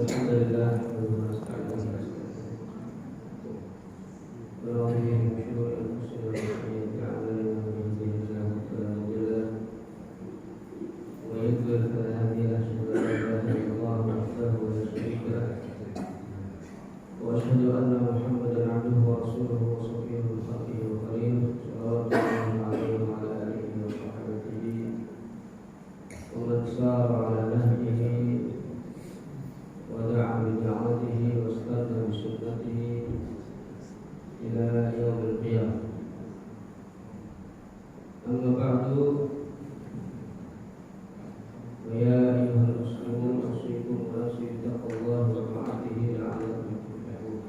Alhamdulillah ونستعين ونعوذ به من شرور أنفسنا وسيئات أعمالنا من يهده الله فلا مضل له ومن يضلل فلا هادي له أشهد أن لا إله إلا الله وحده لا شريك له وأشهد أن محمدا عبده ورسوله وصفيه من خلقه وخليله صلوات الله عليه وعلى آله وصحبه ومن سار على نهجه ودعا بدعوته واستنى بسنته إلى يوم القيامة. أما بعد فيا أيها المسلمون أوصيكم ونفسي بتقوى الله وطاعته لعلكم تفلحون.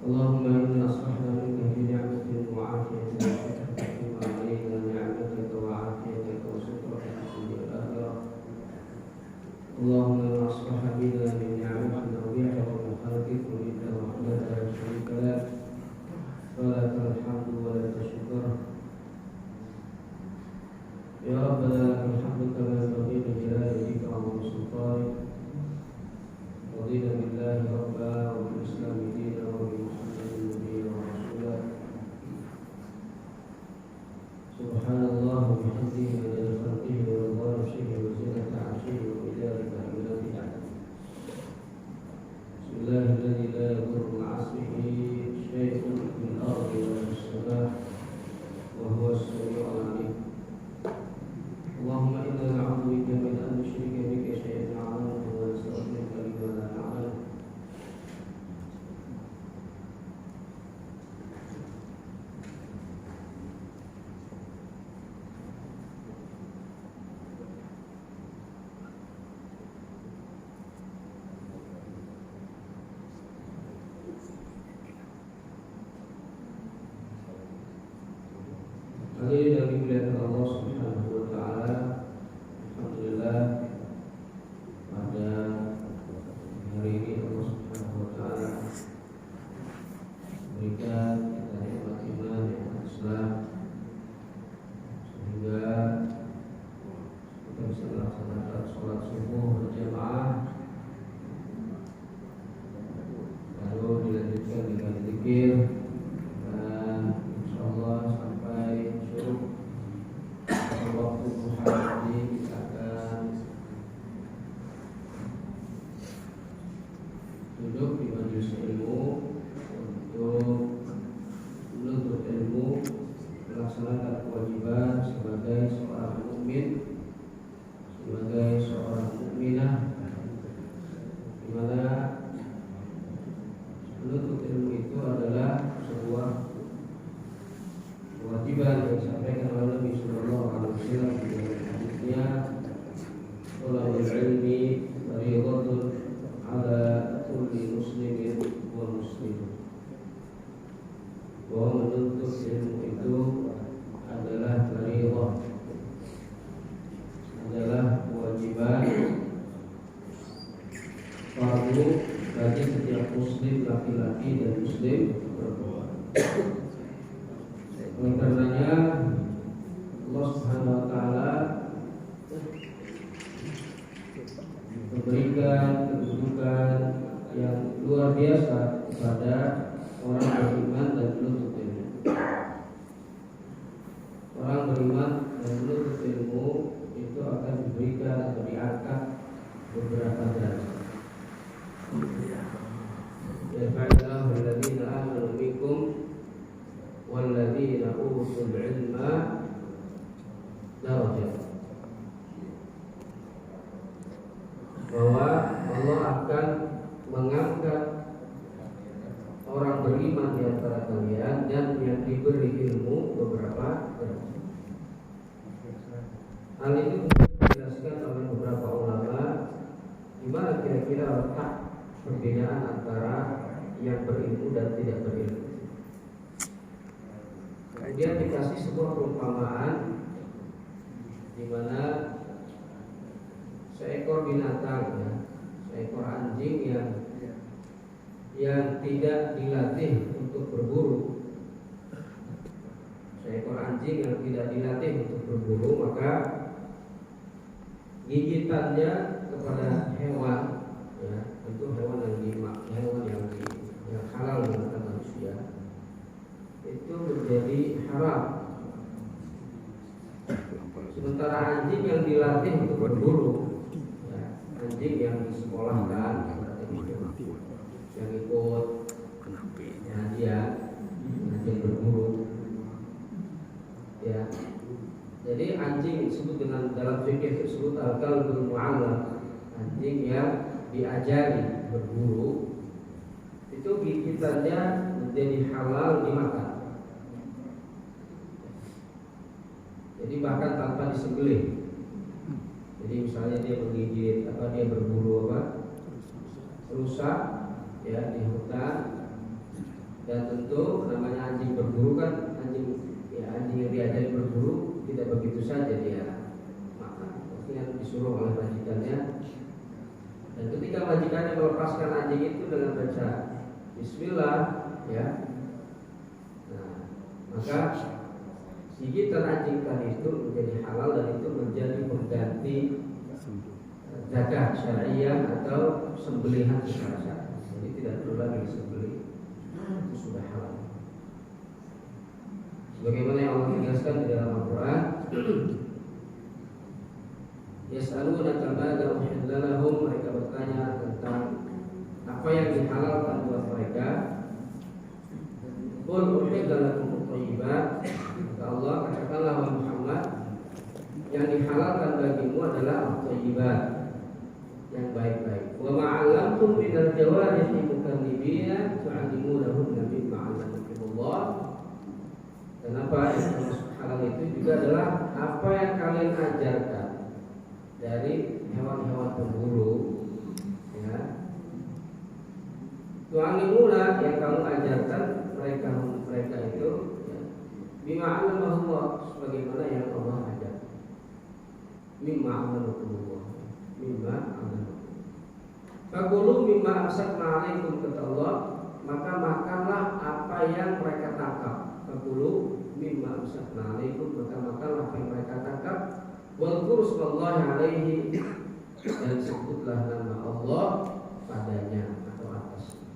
اللهم إنا أصبحنا منك في نعمة وعافية وشكر علينا نعمتك وعافيتك وسترك في الدنيا والآخرة. اللهم ما أصبح بنا من نعمة نويعة من خلقك ومنك وحدك لا شريك لك فلك الحمد ولك الشكر. يا ربنا لك الحمد كما ينبغي لجلال وجهك وعظيم سلطانك. رضينا بالله ربا وبالإسلام دينا وبمحمد نبيا ورسولا. سبحان الله وبحمده عدد خلقه ورضا نفسه وزنة عرشه ومداد كلماته. بسم الله الذي لا يضر مع اسمه شيء في الأرض ولا في السماء وهو السميع العليم. اللهم إنا نعوذ بك من أن نشرك بك شيئا نعلمه ونستغفرك لما لا نعلم. Hadirin yang dimuliakan Allah Subhanahu wa taala, alhamdulillah pada hari ini Allah Subhanahu wa taala berikan kita nikmat iman yang Islam sehingga kita bisa melaksanakan sholat subuh berjamaah lalu dilanjutkan dengan zikir dan insyaallah sampai waktu duha nanti kita akan duduk di majelis ilmu untuk menuntut ilmu, melaksanakan kewajiban sebagai seorang mukmin, sebagai seorang mukminah, di mana menuntut ilmu itu adalah sebuah kewajiban yang disampaikan oleh Nabi Sallallahu Alaihi Wasallam di dalam hadisnya, "Thalabul ilmi fardhatun ala kulli muslimin wa muslimin." Bahwa menuntut ilmu itu adalah fardhah, adalah kewajiban fardu bagi setiap muslim laki-laki dan muslim perempuan. Oleh karenanya Allah Subhanahu wa taala memberikan kedudukan yang luar biasa kepada orang beriman dan menuntut ilmu. Orang beriman dan menuntut ilmu itu akan diberikan atau diangkat beberapa derajat. Yarfa'illahu alladziina aamanu minkum walladzina utul ilma darajat. Bahwa Allah akan mengangkat orang beriman di antara kalian dan yang diberi ilmu beberapa derajat. Hal ini dijelaskan oleh beberapa ulama di mana kira-kira letak perbedaan antara yang berilmu dan tidak berilmu. Kemudian dikasih sebuah perumpamaan di mana seekor binatang, seekor anjing yang tidak dilatih untuk berburu, seekor anjing yang tidak dilatih untuk berburu, maka gigitannya kepada hewan, ya, itu hewan yang halal dimakan manusia, itu menjadi haram. Sementara anjing yang dilatih untuk berburu, ya, anjing yang disekolahkan, yang ikut anjing berburu, ya. Jadi anjing disebut dengan dalam fikih tersebut al-kalbul mu'allam, anjing yang diajari berburu, itu gigitannya menjadi halal dimakan. Jadi bahkan tanpa disembelih. Jadi misalnya dia menggigit dia berburu rusa, ya, di hutan, dan tentu namanya anjing berburu kan anjing yang diajari berburu tidak begitu saja dia makan, pasti kan disuruh oleh majikannya. Dan ketika majikannya melepaskan anjing itu dengan baca Bismillah, ya, nah, maka gigitan anjing tadi itu menjadi halal dan itu menjadi pengganti zakat syariah atau sembelihan secara syar'i. Jadi tidak perlu lagi disembelih, itu sudah halal. Sebagaimana yang Allah tegaskan di dalam Al-Quran, yas'alunaka madza uhilla lahum, mereka bertanya tentang apa yang dihalalkan buat mereka. Qul uhilla lakum at-thayyibat, kata Allah, katakanlah wahai Muhammad, yang dihalalkan bagimu adalah at-thayyibat, yang baik-baik. Wa ma'allamtum minal jawarihi mukallibina tu'allimunahunna mimma 'allamakumullah. Dan apa yang termasuk halal itu juga adalah apa yang kalian ajarkan dari hewan-hewan pemburu, ya. Tu'allimuna, yang kamu ajarkan mereka itu, ya, bima 'allamahumullah, sebagaimana yang Allah ajar. Mimma 'allamakumullah, mimma 'allamakum. Fakulu mimma amsakna 'alaikum, kata Allah, maka makanlah apa yang mereka tangkap. Fakulu mimma amsakna 'alaikum, maka makanlah apa yang mereka tangkap. Wadhkuru smallahi 'alaihi, dan sebutlah nama Allah padanya atau atasnya.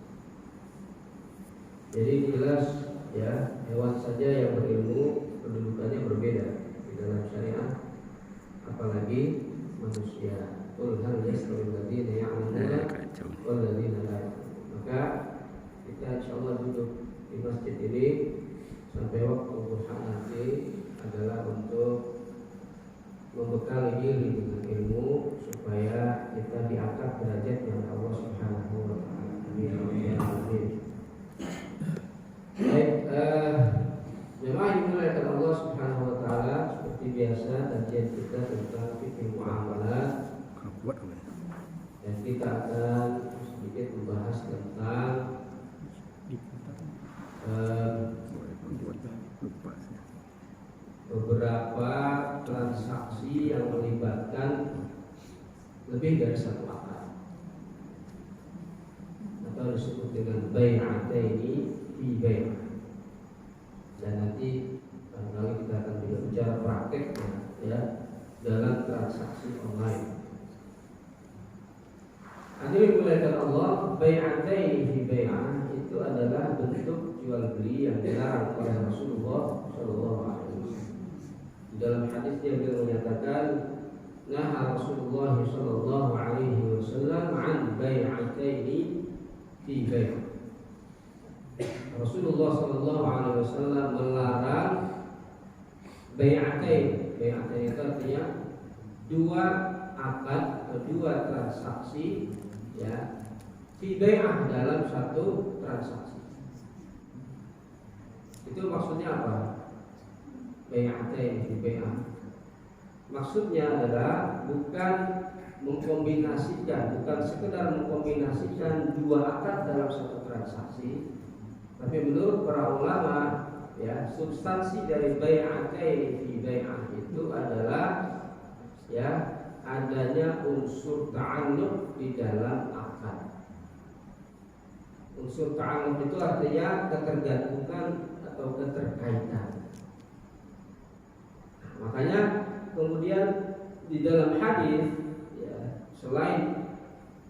Jadi jelas, ya, hewan saja yang berilmu kedudukannya berbeda di dalam syariat, apalagi manusia. Qul hal yastawil ladzina ya'lamuna wal ladzina la ya'lamun. Maka kita insyaallah duduk di masjid ini sampai waktu duha nanti adalah untuk membekali diri dengan ilmu supaya kita diangkat derajatnya oleh Allah Subhanahu wa taala. Amin. Baik, jemaah yang dimuliakan Allah Subhanahu wa taala, seperti biasa kajian kita tentang fikih muamalah. Dan kita akan sedikit membahas tentang beberapa transaksi yang melibatkan lebih dari satu akad, atau disebut dengan bai'ataini fi bai'. Dan nanti barangkali kita akan juga bicara prakteknya, ya, dalam transaksi online. Hadirin dimuliakan Allah, bai'ataini fi bai'ah itu adalah bentuk jual beli yang dilarang oleh Rasulullah sallallahu alaihi wasallam. Di dalam hadisnya beliau menyatakan, naha Rasulullah sallallahu alaihi wasallam an bai'ataini fi bai'. Rasulullah sallallahu alaihi wasallam melarang bai'atain. Bai'atain itu artinya dua akad atau dua transaksi, ya, fi bai'ah, dalam satu transaksi. Itu maksudnya apa? Bai'atain fi bai'ah. Maksudnya adalah bukan sekedar mengkombinasikan dua akad dalam satu transaksi, tapi menurut para ulama, ya, substansi dari bai'atain fi bai'ah itu adalah, ya, adanya unsur ta'alluq di dalam akad. Unsur ta'alluq itu artinya ketergantungan atau keterkaitan. Makanya kemudian di dalam hadis selain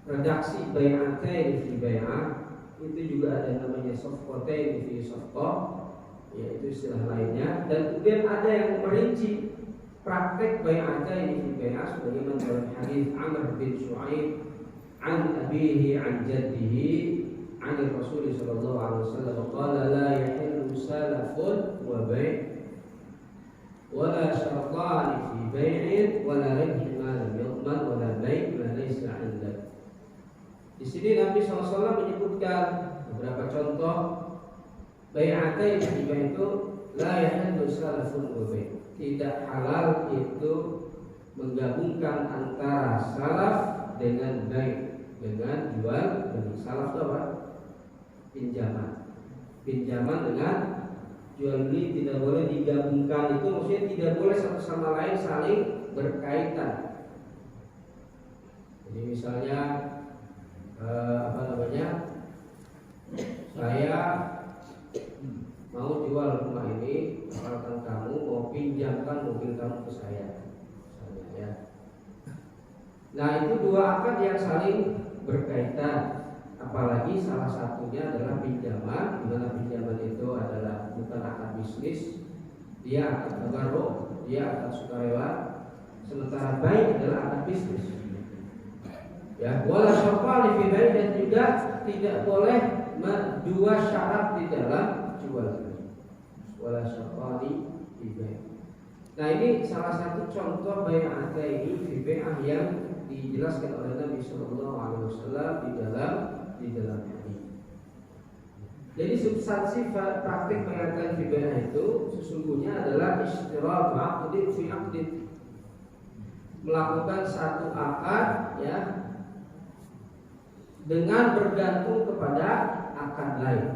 redaksi bai'atain fi bai'ah, itu juga ada namanya safqatain fi safqah, yaitu istilah lainnya. Dan kemudian ada yang merinci praktek bai'atain fi bai'ah sebagaimana dalam hadis Amr bin Shu'aib an abihi an jaddihi an Rasul sallallahu alaihi wasallam qala la yahillu salafun wa bai' wala syartan fi bai'in wala ribh ma lam yu'man wala bai' ma laysa 'indak. Di sini Nabi SAW menyebutkan beberapa contoh bai'atain fi bai' itu la yahillu salafun wa bai'. Tidak halal itu menggabungkan antara salaf dengan bai', dengan jual beli. Salaf itu apa? Pinjaman dengan jual beli tidak boleh digabungkan. Itu maksudnya tidak boleh satu sama lain saling berkaitan. Jadi misalnya saya mau jual rumah ini, asalkan kamu mau pinjamkan mobil kamu ke saya, misalnya, ya. Nah, itu dua akad yang saling berkaitan. Apalagi salah satunya adalah pinjaman, di mana pinjaman itu adalah bukan akad bisnis, dia akad tabarruk, dia akad sukarela. Sementara bai' adalah akad bisnis. Ya, wala syartan fi bai', dan juga tidak boleh dua syarat di dalam jual beli. Wala syartan fi bai'. Nah, ini salah satu contoh bai'atain fi bai'ah yang dijelaskan oleh Nabi sallallahu alaihi wasallam di dalam hadis. Jadi substansi praktik bai'atain fi bai'ah itu sesungguhnya adalah istirat aqdin fi aqdin. Melakukan satu akad, ya, dengan bergantung kepada akad lain.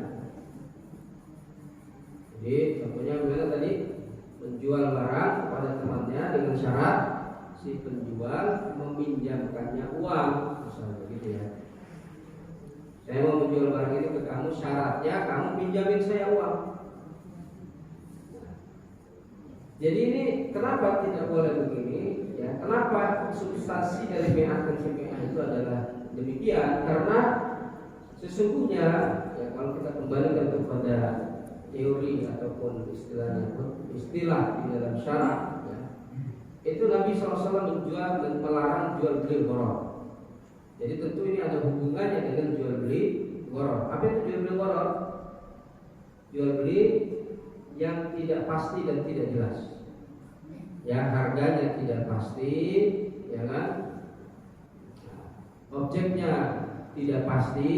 Jadi contohnya gimana tadi? Menjual barang kepada temannya dengan syarat si penjual meminjamkannya uang, misalnya gitu ya. Saya mau menjual barang itu ke kamu, syaratnya kamu pinjamin saya uang. Jadi ini kenapa tidak boleh begini? Ya, kenapa substansi dari bai'ah dan bai'ah itu adalah demikian? Karena sesungguhnya, ya, kalau kita kembalikan kepada teori ataupun istilah di dalam syarak, ya, itu Nabi SAW menjual dan melarang jual beli gharar. Jadi tentu ini ada hubungannya dengan jual beli gharar. Apa itu jual beli gharar? Jual beli yang tidak pasti dan tidak jelas. Ya, harganya tidak pasti, ya kan? Objeknya tidak pasti,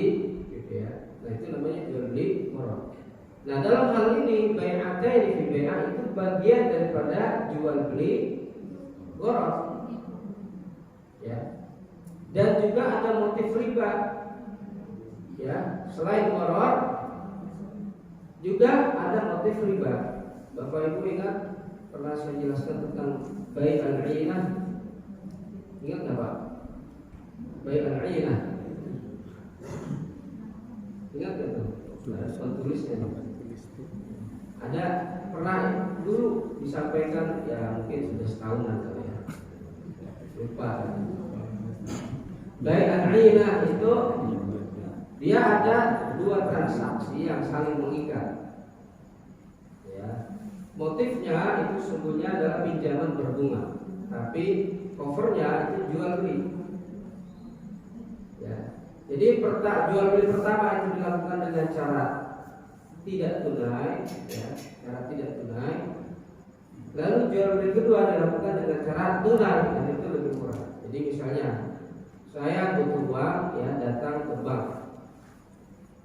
gitu ya. Nah, itu namanya jual beli gharar. Nah, dalam hal ini bai'atain fi bai'ah itu bagian daripada jual beli gharar. Ya. Dan juga ada motif riba. Ya, selain gharar juga ada motif riba. Bapak Ibu ingat pernah saya jelaskan tentang bai' al-'ainah? Ingat enggak, Pak? Bai' al-'ainah. Ingat enggak tuh? Ada tulisnya. Ada pernah dulu disampaikan, ya mungkin sudah setahunan kali ya. Lupa. Bai' al-'ainah itu dia ada dua transaksi yang saling mengikat. Ya. Motifnya itu sesungguhnya adalah pinjaman berbunga, tapi covernya itu jual beli. Ya. Jadi jual beli pertama itu dilakukan dengan cara tidak tunai, ya, cara tidak tunai. Lalu jual beli kedua dilakukan dengan cara tunai, dan itu lebih murah. Jadi misalnya saya butuh uang, ya, datang ke bank,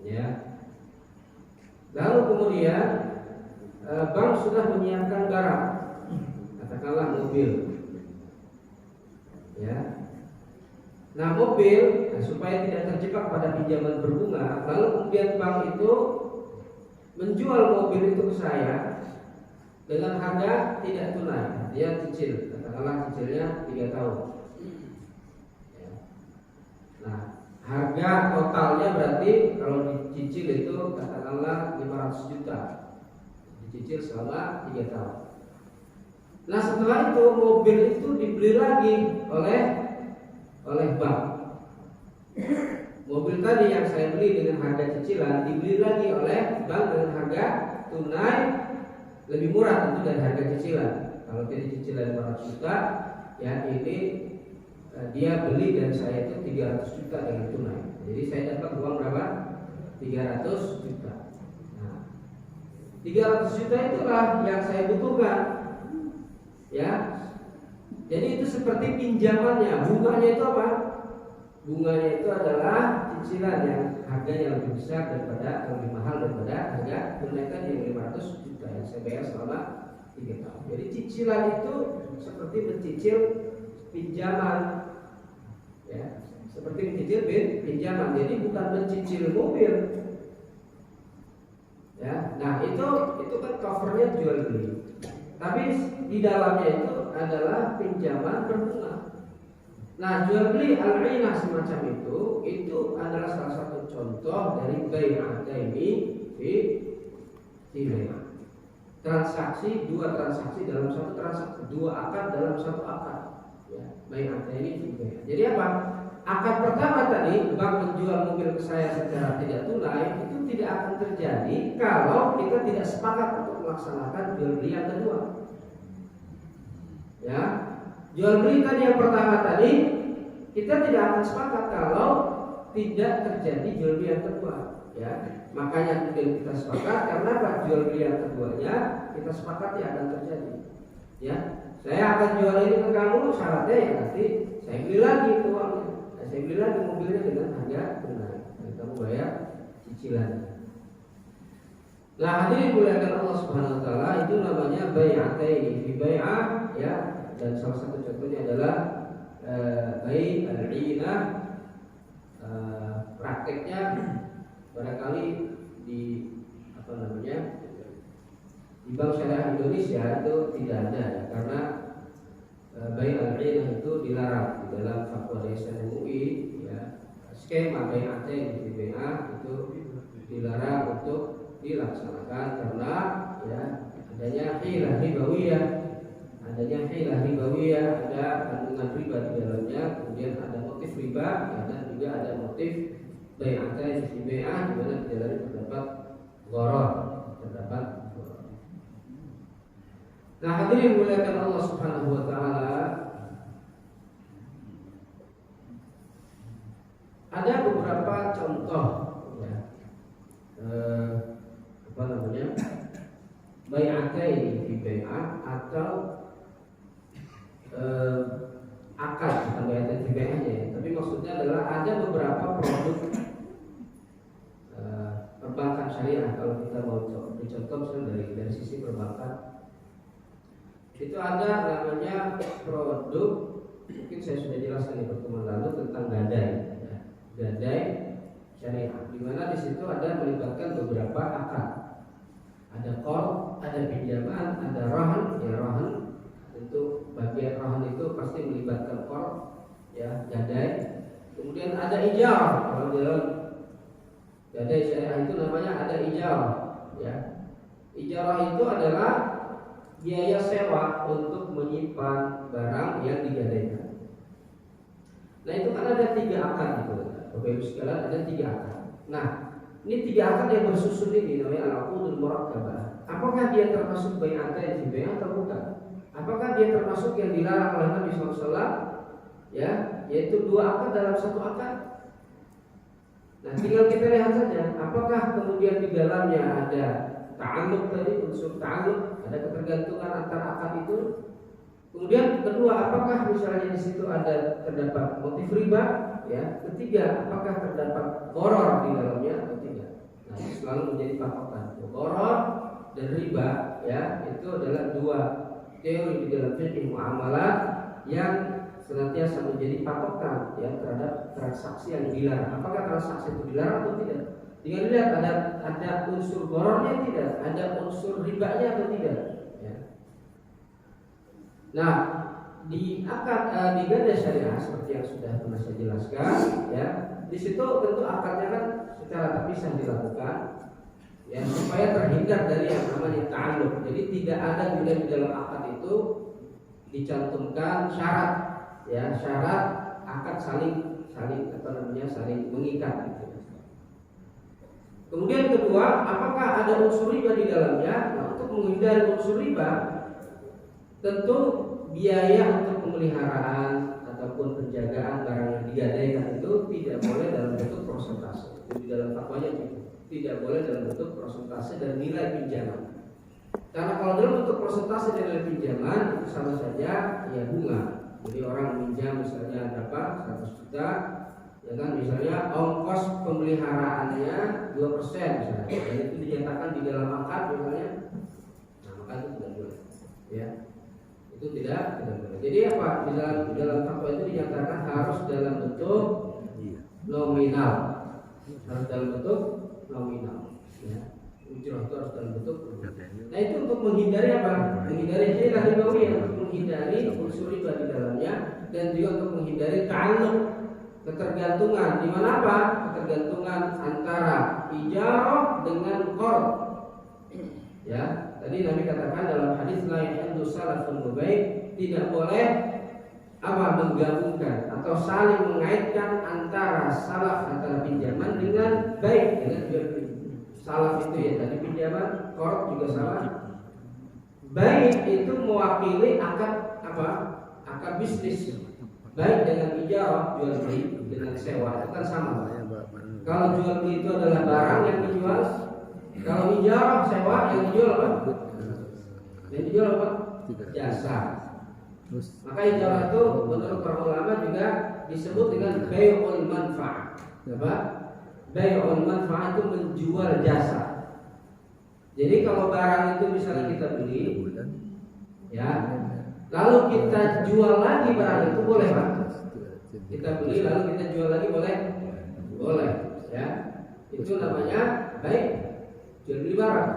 ya. Lalu kemudian bank sudah menyiapkan barang, katakanlah mobil, ya. Nah, mobil, supaya tidak terjebak pada pinjaman berbunga, lalu kemudian bank itu menjual mobil itu ke saya dengan harga tidak tunai, dia cicil, katakanlah cicilnya 3 tahun. Ya. Nah, harga totalnya berarti kalau dicicil itu katakanlah 500 juta, dicicil selama 3 tahun. Nah, setelah itu mobil itu dibeli lagi oleh oleh bank. Mobil tadi yang saya beli dengan harga cicilan dibeli lagi oleh bank dengan harga tunai lebih murah tentu dari harga cicilan. Kalau tadi cicilan 500 juta, ya ini dia beli dari saya itu 300 juta dengan tunai. Jadi saya dapat uang berapa? 300 juta. Nah, 300 juta itulah yang saya butuhkan. Ya. Jadi itu seperti pinjamannya. Bunganya itu apa? Bunganya itu adalah cicilan yang harganya lebih besar daripada, lebih mahal daripada harga tunai tadi yang 500 juta yang saya bayar selama 3 tahun. Jadi cicilan itu seperti mencicil pinjaman, ya, seperti mencicil pinjaman. Jadi bukan mencicil mobil, ya. Nah itu kan covernya jual beli, tapi di dalamnya itu adalah pinjaman berbunga. Nah, jual beli al-'inah semacam itu adalah salah satu contoh dari bai'ataini fi bai'ah. Dua transaksi dalam satu transaksi, dua akad dalam satu akad. Ya, bai'ataini fi bai'ah. Jadi apa? Akad pertama tadi, bank menjual mobil ke saya secara tidak tunai, itu tidak akan terjadi kalau kita tidak sepakat untuk melaksanakan jual beli yang kedua. Ya. Jual beli tadi yang pertama tadi kita tidak akan sepakat kalau tidak terjadi jual beli yang kedua, ya. Makanya kemudian kita sepakat karena apa? Jual beli yang keduanya kita sepakati akan terjadi. Ya, saya akan jual ini ke kamu, syaratnya ya nanti saya beli lagi itu uangnya. Saya beli lagi mobilnya dengan harga tunai dan kamu bayar cicilannya. Nah, hadirin dimuliakan Allah Subhanahu wa taala, itu namanya bai'ataini fi bai'ah, ya. Dan salah satu contohnya adalah bai' al-'inah. Prakteknya barangkali di di Bank Syariah Indonesia itu tidak ada, ya, karena bai' al-'inah itu dilarang di dalam fatwa DSN MUI, ya. Skema bai'atain fi bai'ah itu dilarang untuk dilaksanakan karena, ya, adanya hilah ribawiyah. Adanya hilah ribawiyah, ada kandungan riba di dalamnya, kemudian ada motif riba, ya, dan juga ada motif bai'atain fi bai'ah di mana di dalamnya terdapat gharar. Nah, hadirin dimuliakan Allah Subhanahu wa taala, ada beberapa contoh, ya, bai'atain fi bai'ah atau akad, bukan bai'atain fi bai'ahnya, ya. Tapi maksudnya adalah ada beberapa produk perbankan syariah. Kalau kita mau dicontoh misalnya dari sisi perbankan, itu ada namanya produk, mungkin saya sudah jelaskan di pertemuan lalu tentang gadai, ya. Gadai syariah, di mana di situ ada melibatkan beberapa akad. Ada qard, ada pinjaman, ada rahan, ya, rahan. Tentu bagian rahan itu pasti melibatkan qard, ya, gadai. Kemudian ada ijarah. Kalau dalam gadai syariah itu namanya ada ijarah, ya. Ijarah itu adalah biaya sewa untuk menyimpan barang yang digadaikan. Nah, itu kan ada 3 akad itu. Bapak Ibu sekalian, ada 3 akad. Nah, ini 3 akad yang bersusun ini namanya al-'uqudul murakkabah. Apakah dia termasuk bai'atain fi bai'ah atau bukan? Apakah dia termasuk yang dilarang oleh Nabi SAW? Ya, yaitu 2 akad dalam 1 akad. Nah, tinggal kita lihat saja apakah kemudian di dalamnya ada ta'alluq tadi, unsur ta'alluq, ada ketergantungan antara akad itu. Kemudian kedua, apakah misalnya di situ terdapat motif riba, ya. Ketiga, apakah terdapat gharar di dalamnya atau tidak. Nah, ini selalu menjadi patokan. Gharar dan riba, ya, itu adalah 2 teori di dalam fikih muamalat yang senantiasa menjadi patokan, ya, terhadap transaksi yang dilarang. Apakah transaksi itu dilarang atau tidak? Tinggal lihat ada unsur ghararnya tidak, ada unsur ribanya atau tidak, ya. Nah, di akad di gadai syariah seperti yang sudah pernah saya jelaskan, ya, di situ tentu akadnya kan secara terpisah dilakukan, ya, supaya terhindar dari yang namanya ta'alluq. Jadi tidak ada kemudian di dalam akad itu dicantumkan syarat, ya, syarat akad saling mengikat gitu. Kemudian kedua, apakah ada unsur riba di dalamnya? Nah, untuk menghindari unsur riba, tentu biaya untuk pemeliharaan ataupun penjagaan barang yang digadaikan itu tidak boleh dalam bentuk persentase. Di dalam fatwanya itu tidak boleh dalam bentuk persentase dan nilai pinjaman. Karena kalau dalam bentuk persentase dan nilai pinjaman itu sama saja ya bunga. Jadi orang minjam misalnya berapa 100 juta, ya kan, misalnya ongkos pemeliharaannya 2% misalnya, dan itu dinyatakan di dalam akad misalnya, nah maka itu tidak boleh, ya, itu tidak boleh. Jadi apa, di dalam fatwa itu dinyatakan harus dalam bentuk nominal, ya. Ujrah itu harus dalam bentuk. Nah itu untuk menghindari apa? Menghindari hilah ribawiyah, untuk menghindari unsur riba di dalamnya, dan juga untuk menghindari ta'alluq, ketergantungan. Di mana apa? Ketergantungan antara ijarah dengan qard. Ya, tadi Nabi katakan dalam hadis la yahillu salafun mubaih, tidak boleh apa menggabungkan atau saling mengaitkan antara salaf, antara pinjaman dengan baik, dengan jual beli. Salaf itu ya tadi pinjaman, qard juga salah. Baik itu mewakili akad apa? Akad bisnis. Baik dengan ijarah, jual beli, dengan sewa itu kan sama. Kalau jual beli itu adalah barang yang dijual, kalau ijarah, sewa, yang dijual apa? Yang dijual apa? Jasa. Maka ijarah itu menurut para ulama juga disebut dengan bai'ul manfa'ah. Apa? Bai'ul manfa'ah itu menjual jasa. Jadi kalau barang itu misalnya kita beli, ya, lalu kita jual lagi barang itu boleh Pak? Kita beli lalu kita jual lagi boleh? Boleh, ya. Itu namanya baik jual beli barang.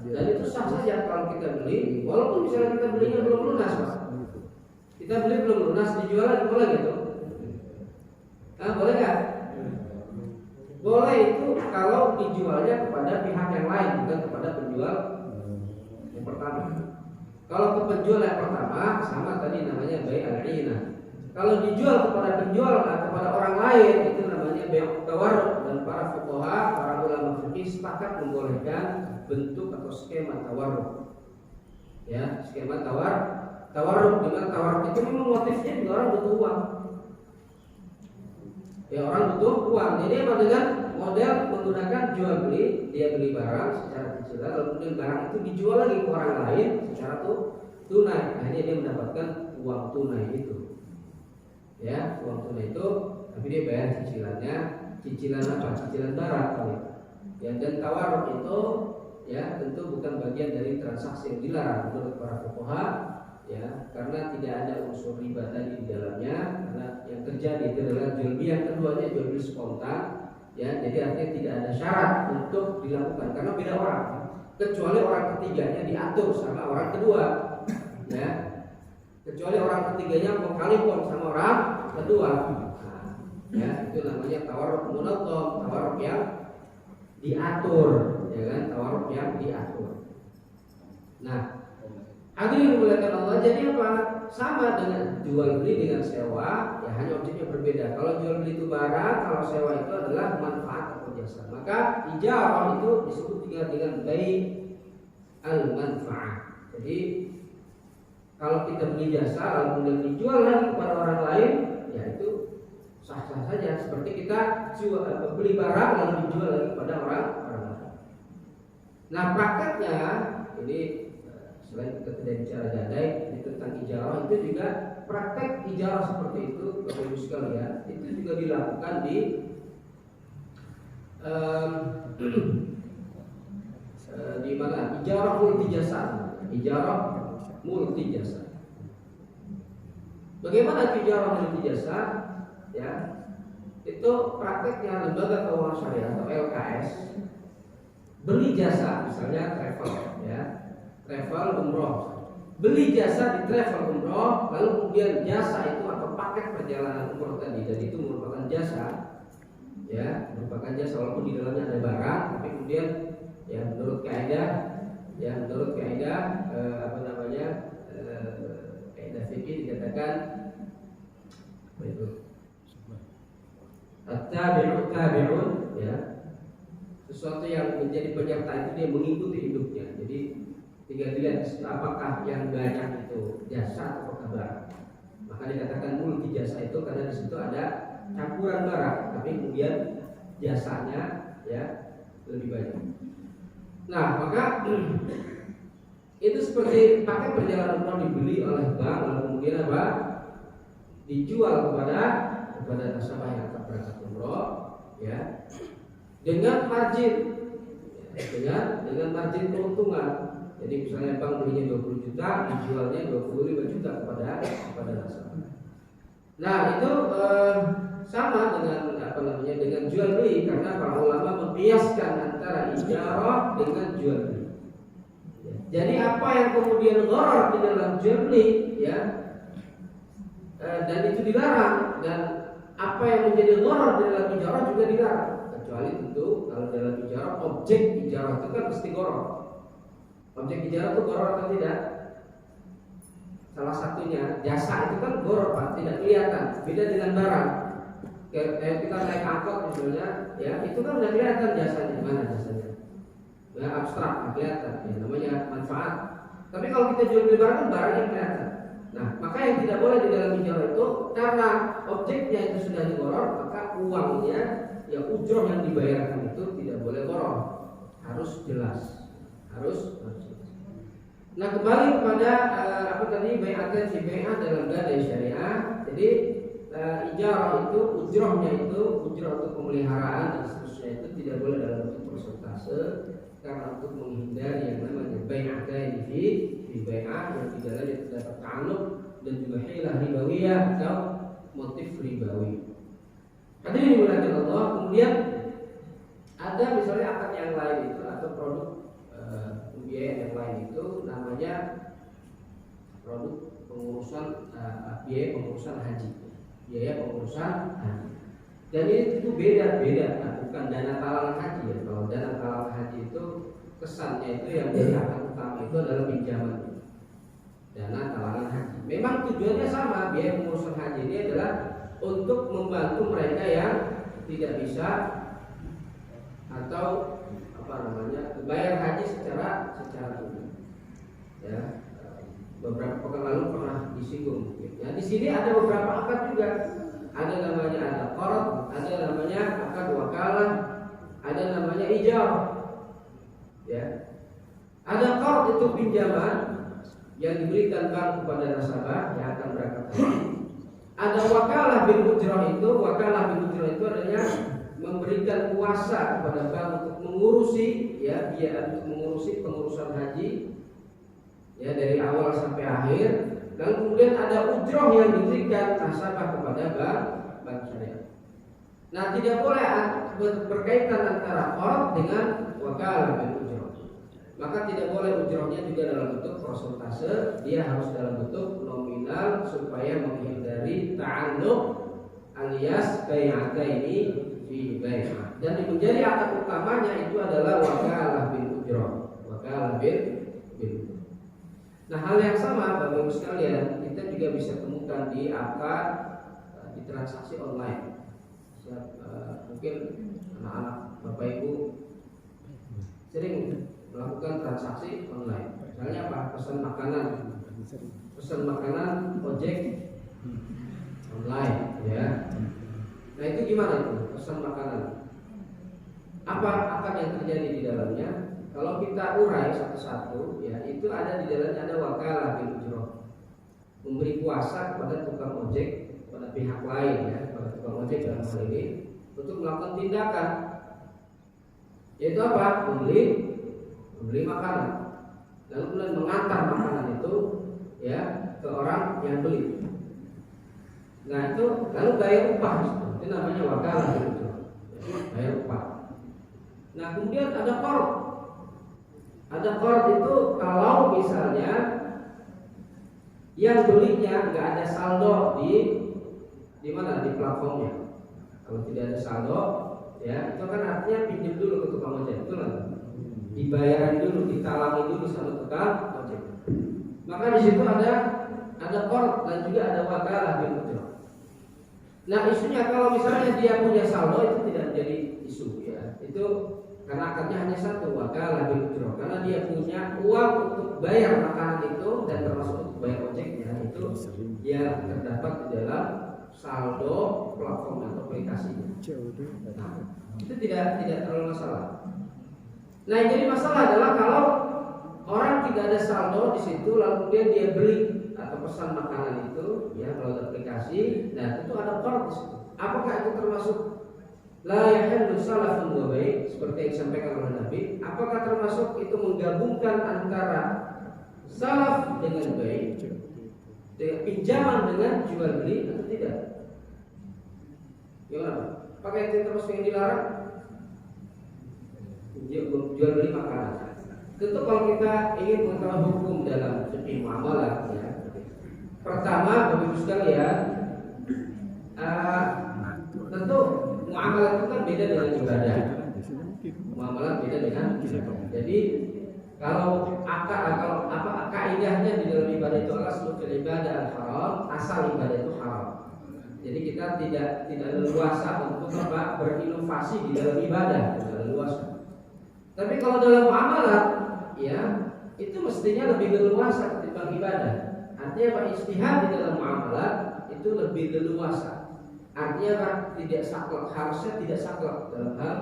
Dan itu sah saja kalau kita beli, walaupun misalnya kita belinya belum lunas Pak. Kita beli belum lunas, dijual lagi boleh gitu? Nah, boleh nggak? Boleh itu kalau dijualnya kepada pihak yang lain, bukan kepada penjual yang pertama. Kalau ke penjual yang pertama sama tadi namanya bai' al-'inah. Kalau dijual kepada penjual kepada orang lain itu namanya bai' tawarruk, dan para fuqaha, para ulama fikih sepakat membolehkan bentuk atau skema tawarruk. Ya, skema tawarruk, dengan tawarruk itu memang motifnya juga orang butuh uang. Ya, orang butuh uang. Jadi apa, dengan model menggunakan jual beli, dia beli barang secara cicilan, lalu kemudian barang itu dijual lagi ke orang lain secara tunai. Akhirnya dia mendapatkan uang tunai itu. Ya, uang tunai itu, tapi dia bayar cicilannya, cicilan apa? Cicilan barang. Ya, dan tawarruk itu ya tentu bukan bagian dari transaksi yang dilarang menurut para fuqaha. Ya, karena tidak ada unsur riba tadi di dalamnya, karena yang terjadi itu adalah jual beli yang keduanya jual beli spontan, ya, jadi artinya tidak ada syarat untuk dilakukan karena beda orang, kecuali orang ketiganya diatur sama orang kedua, ya, kecuali orang ketiganya mengkalipon sama orang kedua, nah, ya, itu namanya tawarruk munazzam, tawarruk yang diatur, ya kan, tawarruk yang diatur. Nah, hadirin dimuliakan Allah, jadi apa? Sama dengan jual beli dengan sewa, ya hanya objeknya berbeda. Kalau jual beli itu barang, kalau sewa itu adalah manfaat atau jasa. Maka ijarah itu disebut juga dengan bai' al-manfa'ah. Jadi kalau kita beli jasa lalu kemudian dijual lagi kepada orang lain, ya itu sah-sah saja. Seperti kita beli barang lalu dijual lagi kepada orang lain. Nah, prakteknya ini selain kita tidak bicara gadai tentang ijarah, itu juga praktek ijarah seperti itu Bapak Ibu sekalian, itu juga dilakukan di di mana? Ijarah multijasa. Ijarah multijasa. Bagaimana ijarah multijasa? Ya, itu prakteknya lembaga keuangan syariah atau LKS beli jasa, misalnya travel, ya. Travel umroh, beli jasa di travel umroh, lalu kemudian jasa itu atau paket perjalanan umroh tadi, dan itu merupakan jasa, ya, merupakan jasa walaupun di dalamnya ada barang, tapi kemudian ya menurut kaidah apa namanya kaidah fikih dikatakan apa itu tabi'un ya. Sesuatu yang menjadi penyerta itu dia mengikuti hidupnya. Jadi tinggal dilihat apakah yang banyak itu jasa atau kabar. Maka dikatakan multi jasa itu karena di situ ada campuran barang, tapi kemudian jasanya ya lebih banyak. Nah, maka itu seperti pakai perjalanan umroh dibeli oleh bank, lalu kemudian apa? Dijual kepada nasabah yang akan berangkat umroh, ya, dengan margin, dengan margin keuntungan. Jadi misalnya bank belinya 20 juta, dijualnya 25 juta kepada nasabah. Nah itu sama dengan dengan jual beli, karena para ulama membiaskan antara ijarah dengan jual beli. Jadi apa yang kemudian gharar di dalam jual beli, ya, dan itu dilarang, dan apa yang menjadi gharar di dalam ijarah juga dilarang, kecuali tentu kalau dalam ijarah objek ijarah itu kan pasti gharar. Objek ijarah itu gharar atau tidak? Salah satunya jasa itu kan gharar, Pak, tidak kelihatan. Beda dengan barang. Kayak kita naik angkot misalnya, ya, itu kan udah kelihatan jasanya. Mana jasanya? Ya, abstrak, nggak kelihatan. Ya, namanya manfaat. Tapi kalau kita jual beli barang kan barangnya kelihatan. Nah, maka yang tidak boleh di dalam ijarah itu karena objeknya itu sudah digharar, maka uangnya, ya, ujroh yang dibayarkan itu tidak boleh gharar, harus jelas, harus jelas. Nah, kembali kepada apa tadi, bai'atan fi bai'ah dalam gadai syariah. Jadi ijarah itu ujrohnya itu ujroh untuk pemeliharaan dan seterusnya itu tidak boleh dalam bentuk persentase, karena untuk menghindari yang namanya bai'atan fi bai'ah yang di dalamnya terdapat ta'alluq dan juga hilah ribawiyah atau motif ribawi. Hadirin dimuliakan Allah. Kemudian ada misalnya akad yang lain itu atau produk pembiayaan yang lain itu namanya produk pengurusan biaya pengurusan haji. Biaya pengurusan haji. Dan itu beda-beda, nah, bukan dana talangan haji ya. Kalau dana talangan haji itu kesannya itu yang menjadi akad utama itu adalah pinjaman. Dana talangan haji. Memang tujuannya sama, biaya pengurusan haji ini adalah untuk membantu mereka yang tidak bisa atau bayar haji secara tunai. Ya, beberapa pekan lalu pernah disinggung. Ya, di sini ada beberapa akad juga. Ada namanya ada qard, ada namanya akad wakalah, ada namanya ijarah. Ya. Ada qard itu pinjaman yang diberikan bank kepada nasabah yang akan berangkat haji. Ada wakalah bil ujrah itu adalah memberikan kuasa kepada bank untuk mengurusi, ya, biaya untuk mengurusi pengurusan haji, ya, dari awal sampai akhir. Dan kemudian ada ujroh yang diberikan nasabah kepada bank syariah. Nah, tidak boleh berkaitan antara qard dengan wakalah bil ujrah. Maka tidak boleh ujrohnya juga dalam bentuk persentase, dia harus dalam bentuk nominal supaya menghindari ta'alluq alias bai'ataini fi bai'ah. Dan yang menjadi akad utamanya itu adalah wakalah bil ujrah. Wakalah bil ujrah. Nah, hal yang sama Bapak Ibu sekalian, kita juga bisa temukan di akad di transaksi online. Mungkin anak-anak Bapak Ibu sering melakukan transaksi online. Misalnya apa? Pesan makanan ojek online, ya. Nah, itu gimana itu? Pesan makanan. Apa akad yang terjadi di dalamnya? Kalau kita urai satu-satu, ya, itu ada di dalamnya ada wakalah bil ujrah. Memberi kuasa kepada tukang ojek, kepada pihak lain, ya, kepada tukang ojek dalam hal ini untuk melakukan tindakan. Yaitu apa? Membeli makanan. Lalu kemudian mengantar makanan itu, ya, ke orang yang beli. Nah, itu lalu bayar upah, itu namanya wakalah bil ujrah. Bayar upah. Nah, kemudian ada qard. Ada qard itu kalau misalnya yang belinya nggak ada saldo di mana, di platformnya. Kalau tidak ada saldo, ya, itu kan artinya pinjam dulu ke tukang ojek, betul kan? Dibayarin dulu, ditalangi dulu sama tukang ojek. Maka di situ ada qard dan juga ada wakalah bil ujrah. Nah isunya kalau misalnya dia punya saldo itu tidak menjadi isu ya. Itu karena akadnya hanya satu, wakalah bil ujrah. Karena dia punya uang untuk bayar makanan itu dan termasuk untuk bayar ojeknya itu ya terdapat di dalam saldo platform atau aplikasi. Nah, itu tidak terlalu masalah. Nah yang jadi masalah adalah kalau orang tidak ada saldo di situ lalu kemudian dia beli atau pesan makanan itu ya melalui aplikasi, nah itu ada qard di situ. Apakah itu termasuk la yahillu salafun wa bai' seperti yang disampaikan oleh Nabi? Apakah termasuk itu menggabungkan antara salaf dengan bai', dengan pinjaman dengan jual beli atau tidak? Gimana? Apakah itu termasuk yang dilarang? Jual beli makanan. Tentu kalau kita ingin mengetahui hukum dalam fikih muamalah ya. Pertama, Bapak Ibu sekalian, tentu muamalah itu kan beda dengan ibadah. Muamalah beda dengan ibadah. Jadi kalau kaidahnya di dalam ibadah itu asal ibadah al-haram, asal ibadah itu haram. Jadi kita tidak leluasa untuk berinovasi di dalam ibadah, tidak leluasa. Tapi kalau dalam muamalah ya itu mestinya lebih leluasa ketimbang ibadah. Artinya apa? Ijtihad di dalam muamalah itu lebih leluasa. Artinya apa? Tidak saklek, harusnya tidak saklek dalam hal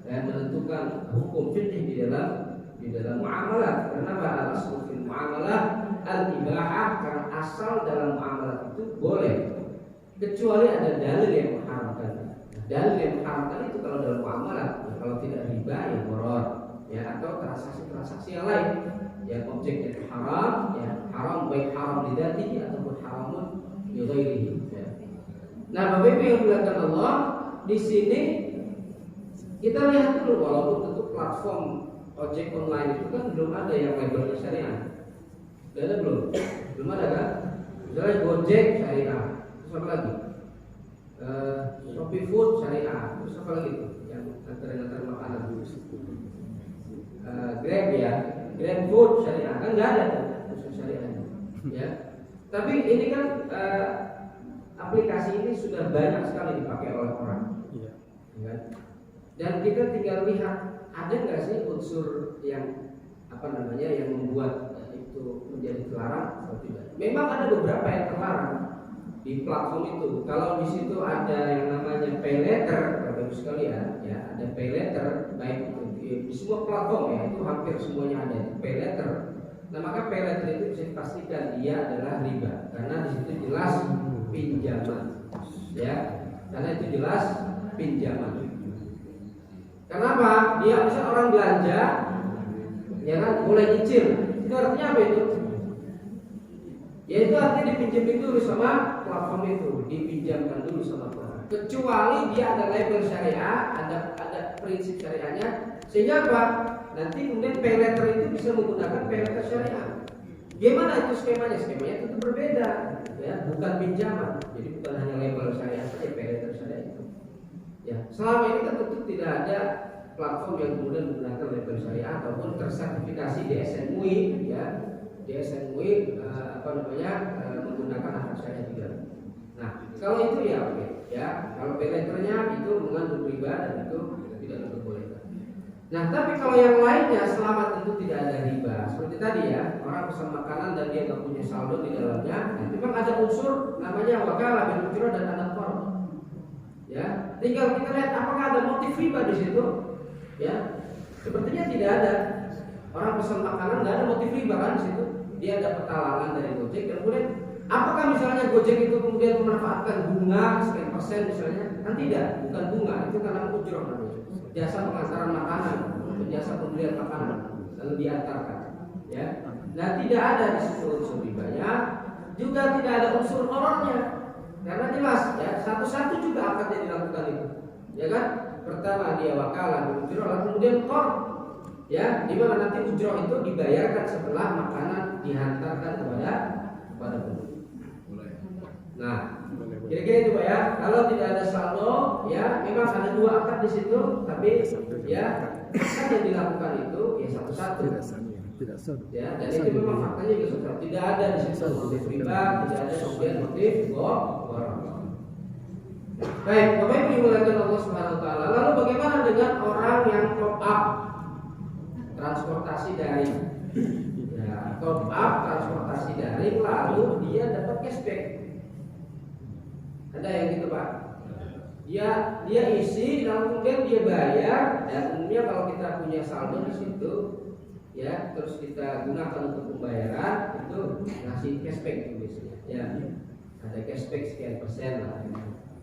menentukan hukum fikih di dalam muamalah. Karena al-aslu fil muamalah al-ibahah, karena asal dalam muamalah itu boleh kecuali ada dalil yang mengharamkan. Dalil yang mengharamkan itu kalau dalam muamalah ya, kalau tidak riba ya gharar ya, atau transaksi yang lain yang objeknya itu haram ya, haram baik haram li dzatihi ataupun haramun li ghairihi ya. Nah, Bapak Ibu yang dimuliakan Allah, di sini kita lihat dulu, walaupun tentu platform ojek online itu kan belum ada yang labelnya syariah. Sudah ada belum? Belum ada kan? Misalnya Gojek syariah, terus apa lagi? Shopee Food syariah, terus apa lagi tuh? Yang antar makanan. Grab ya, Grab Food syariah, kan nggak ada tuh syariahnya, ya. Tapi ini kan aplikasi ini sudah banyak sekali dipakai oleh orang, ya. Dan kita tinggal lihat ada nggak sih unsur yang yang membuat itu menjadi terlarang atau tidak. Memang ada beberapa yang terlarang di platform itu. Kalau di situ ada yang namanya pay letter, Bapak Ibu sekalian, ya ada pay letter, baik itu di semua platform ya, itu hampir semuanya ada itu pay letter. Nah maka pay letter itu bisa dipastikan dia adalah riba, karena di situ jelas pinjaman, ya, karena itu jelas pinjaman. Kenapa? Dia misal orang belanja, ya kan, boleh nyicil. Itu artinya apa itu? Ya itu artinya dipinjemin dulu sama platform itu, dipinjamkan dulu sama platform. Kecuali dia ada label syariah, ada prinsip syariahnya, sehingga apa? Nanti kemudian pay letter itu bisa menggunakan pay letter syariah. Gimana itu skemanya? Skemanya itu berbeda, ya, bukan pinjaman. Jadi bukan hanya label syariah saja, pay letter syariah itu. Ya, selama ini kan tentu tidak ada platform yang kemudian menggunakan label syariah ataupun tersertifikasi DSN MUI, ya, DSN MUI menggunakan akad syariah juga. Nah, kalau itu ya oke, ya, kalau pay letternya itu mengandung riba dan itu tidak diperbolehkan. Nah, tapi kalau yang lainnya selama tentu tidak ada riba, seperti tadi ya, orang pesan makanan dan dia nggak punya saldo di dalamnya, memang ada unsur namanya wakalah bil ujrah dan ada qard. Ya, tinggal kita lihat apakah ada motif riba di situ. Ya, sepertinya tidak ada. Orang pesan makanan nggak ada motif riba kan di situ. Dia dapat talangan dari Gojek, dan kemudian apakah misalnya Gojek itu kemudian memanfaatkan bunga sekian persen misalnya? Kan tidak, bukan bunga, itu karena ujrah namanya. Jasa pengantaran makanan, jasa pembelian makanan lalu diantarkan. Ya, nah tidak ada di situ unsur ribanya, juga tidak ada unsur qardnya. Karena jelas ya, satu-satu juga akad yang dilakukan itu. Ya kan? Pertama dia wakalah bil ujrah, kemudian qard. Ya, di mana nanti ujrah itu dibayarkan setelah makanan dihantarkan kepada pembeli. Nah, kira-kira itu Pak ya. Kalau tidak ada saldo, ya memang ada dua akad di situ, tapi ya akad yang dilakukan itu ya satu-satu. Ya, dan itu memang faktanya juga satu. Tidak ada di situ motif riba, tidak ada kemudian motif gharar. Baik, Bapak Ibu dimuliakan Allah Subhanahu wa taala. Lalu bagaimana dengan orang yang top up transportasi daring? Ya, top up transportasi daring lalu dia dapat cashback. Ada yang gitu, Pak? Dia isi lalu kemudian dia bayar, dan umumnya kalau kita punya saldo di situ ya, terus kita gunakan untuk pembayaran itu ngasih cashback itu biasanya. Ya, ada cashback sekian persen lah.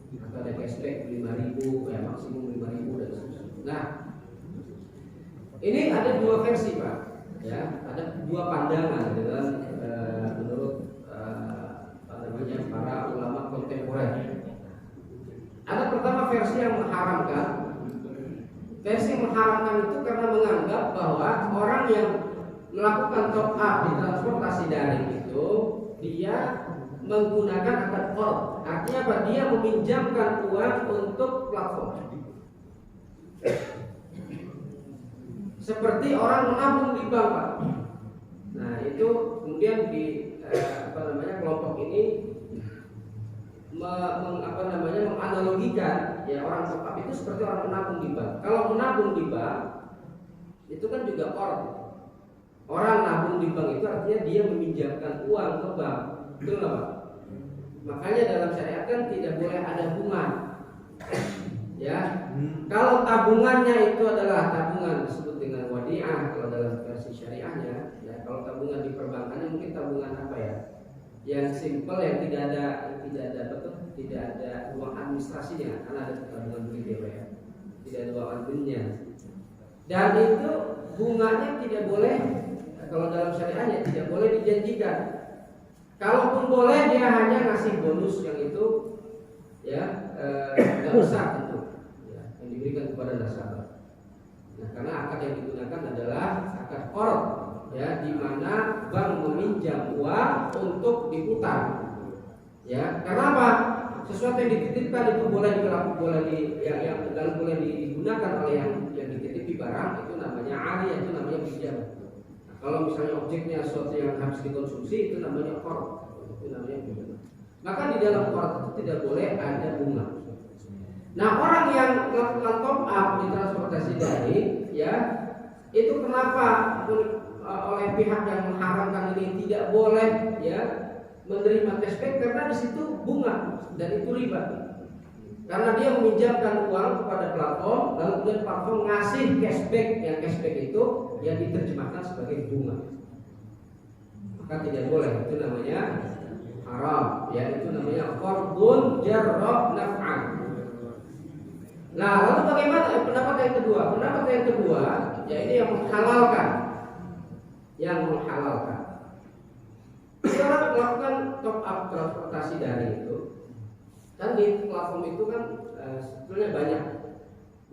Atau ada cashback 5.000, ya maksimum 5.000 dan seterusnya. Nah, ini ada dua versi, Pak. Ya, ada dua pandangan dalam menurut para ulama kontemporer. Ada pertama versi yang mengharamkan. Versi yang mengharamkan itu karena menganggap bahwa orang yang melakukan top up di transportasi daring itu dia menggunakan akad qard. Artinya apa? Dia meminjamkan uang untuk platform. Seperti orang menabung di bank, Pak. Nah, itu kemudian di kelompok ini menganalogikan ya, orang top up itu seperti orang menabung di bank. Kalau menabung di bank itu kan juga qard. Orang nabung di bank itu artinya dia meminjamkan uang ke bank. Betul nggak, Pak? Makanya dalam syariat kan tidak boleh ada bunga. Ya, kalau tabungannya itu adalah tabungan disebut dengan wadi'ah kalau dalam versi syariahnya. Ya, kalau tabungan di perbankannya mungkin tabungan apa ya? Yang simple, yang tidak ada uang administrasinya, karena ada tabungan begitu ya, tidak ada uang adminnya. Dan itu bunganya tidak boleh, kalau dalam syariahnya tidak boleh dijanjikan. Kalaupun boleh, dia hanya ngasih bonus yang itu ya tidak besar tentu ya, yang diberikan kepada nasabah. Nah, karena akad yang digunakan adalah akad qard ya, di mana bank meminjam uang untuk diputar. Ya, karena apa? Sesuatu yang dititipkan itu boleh digunakan oleh yang dititipi barang, itu namanya ari, itu namanya pinjam. Nah, kalau misalnya objeknya sesuatu yang harus dikonsumsi, itu namanya qard, itu namanya pinjam. Maka di dalam qard itu tidak boleh ada bunga. Nah, orang yang melakukan top up di transportasi daring, ya, itu kenapa oleh pihak yang mengharamkan ini tidak boleh ya menerima cashback? Karena di situ bunga dan itu riba. Karena dia meminjamkan uang kepada platform, lalu kemudian platform ngasih cashback, yang cashback itu yang diterjemahkan sebagai bunga. Maka tidak boleh, itu namanya haram, ya, itu namanya qardun jarra naf'an. Nah, lalu bagaimana pendapat yang kedua? Pendapat yang kedua, ya ini yang menghalalkan. Sekarang melakukan top up transportasi daring itu, kan di platform itu kan sebetulnya banyak,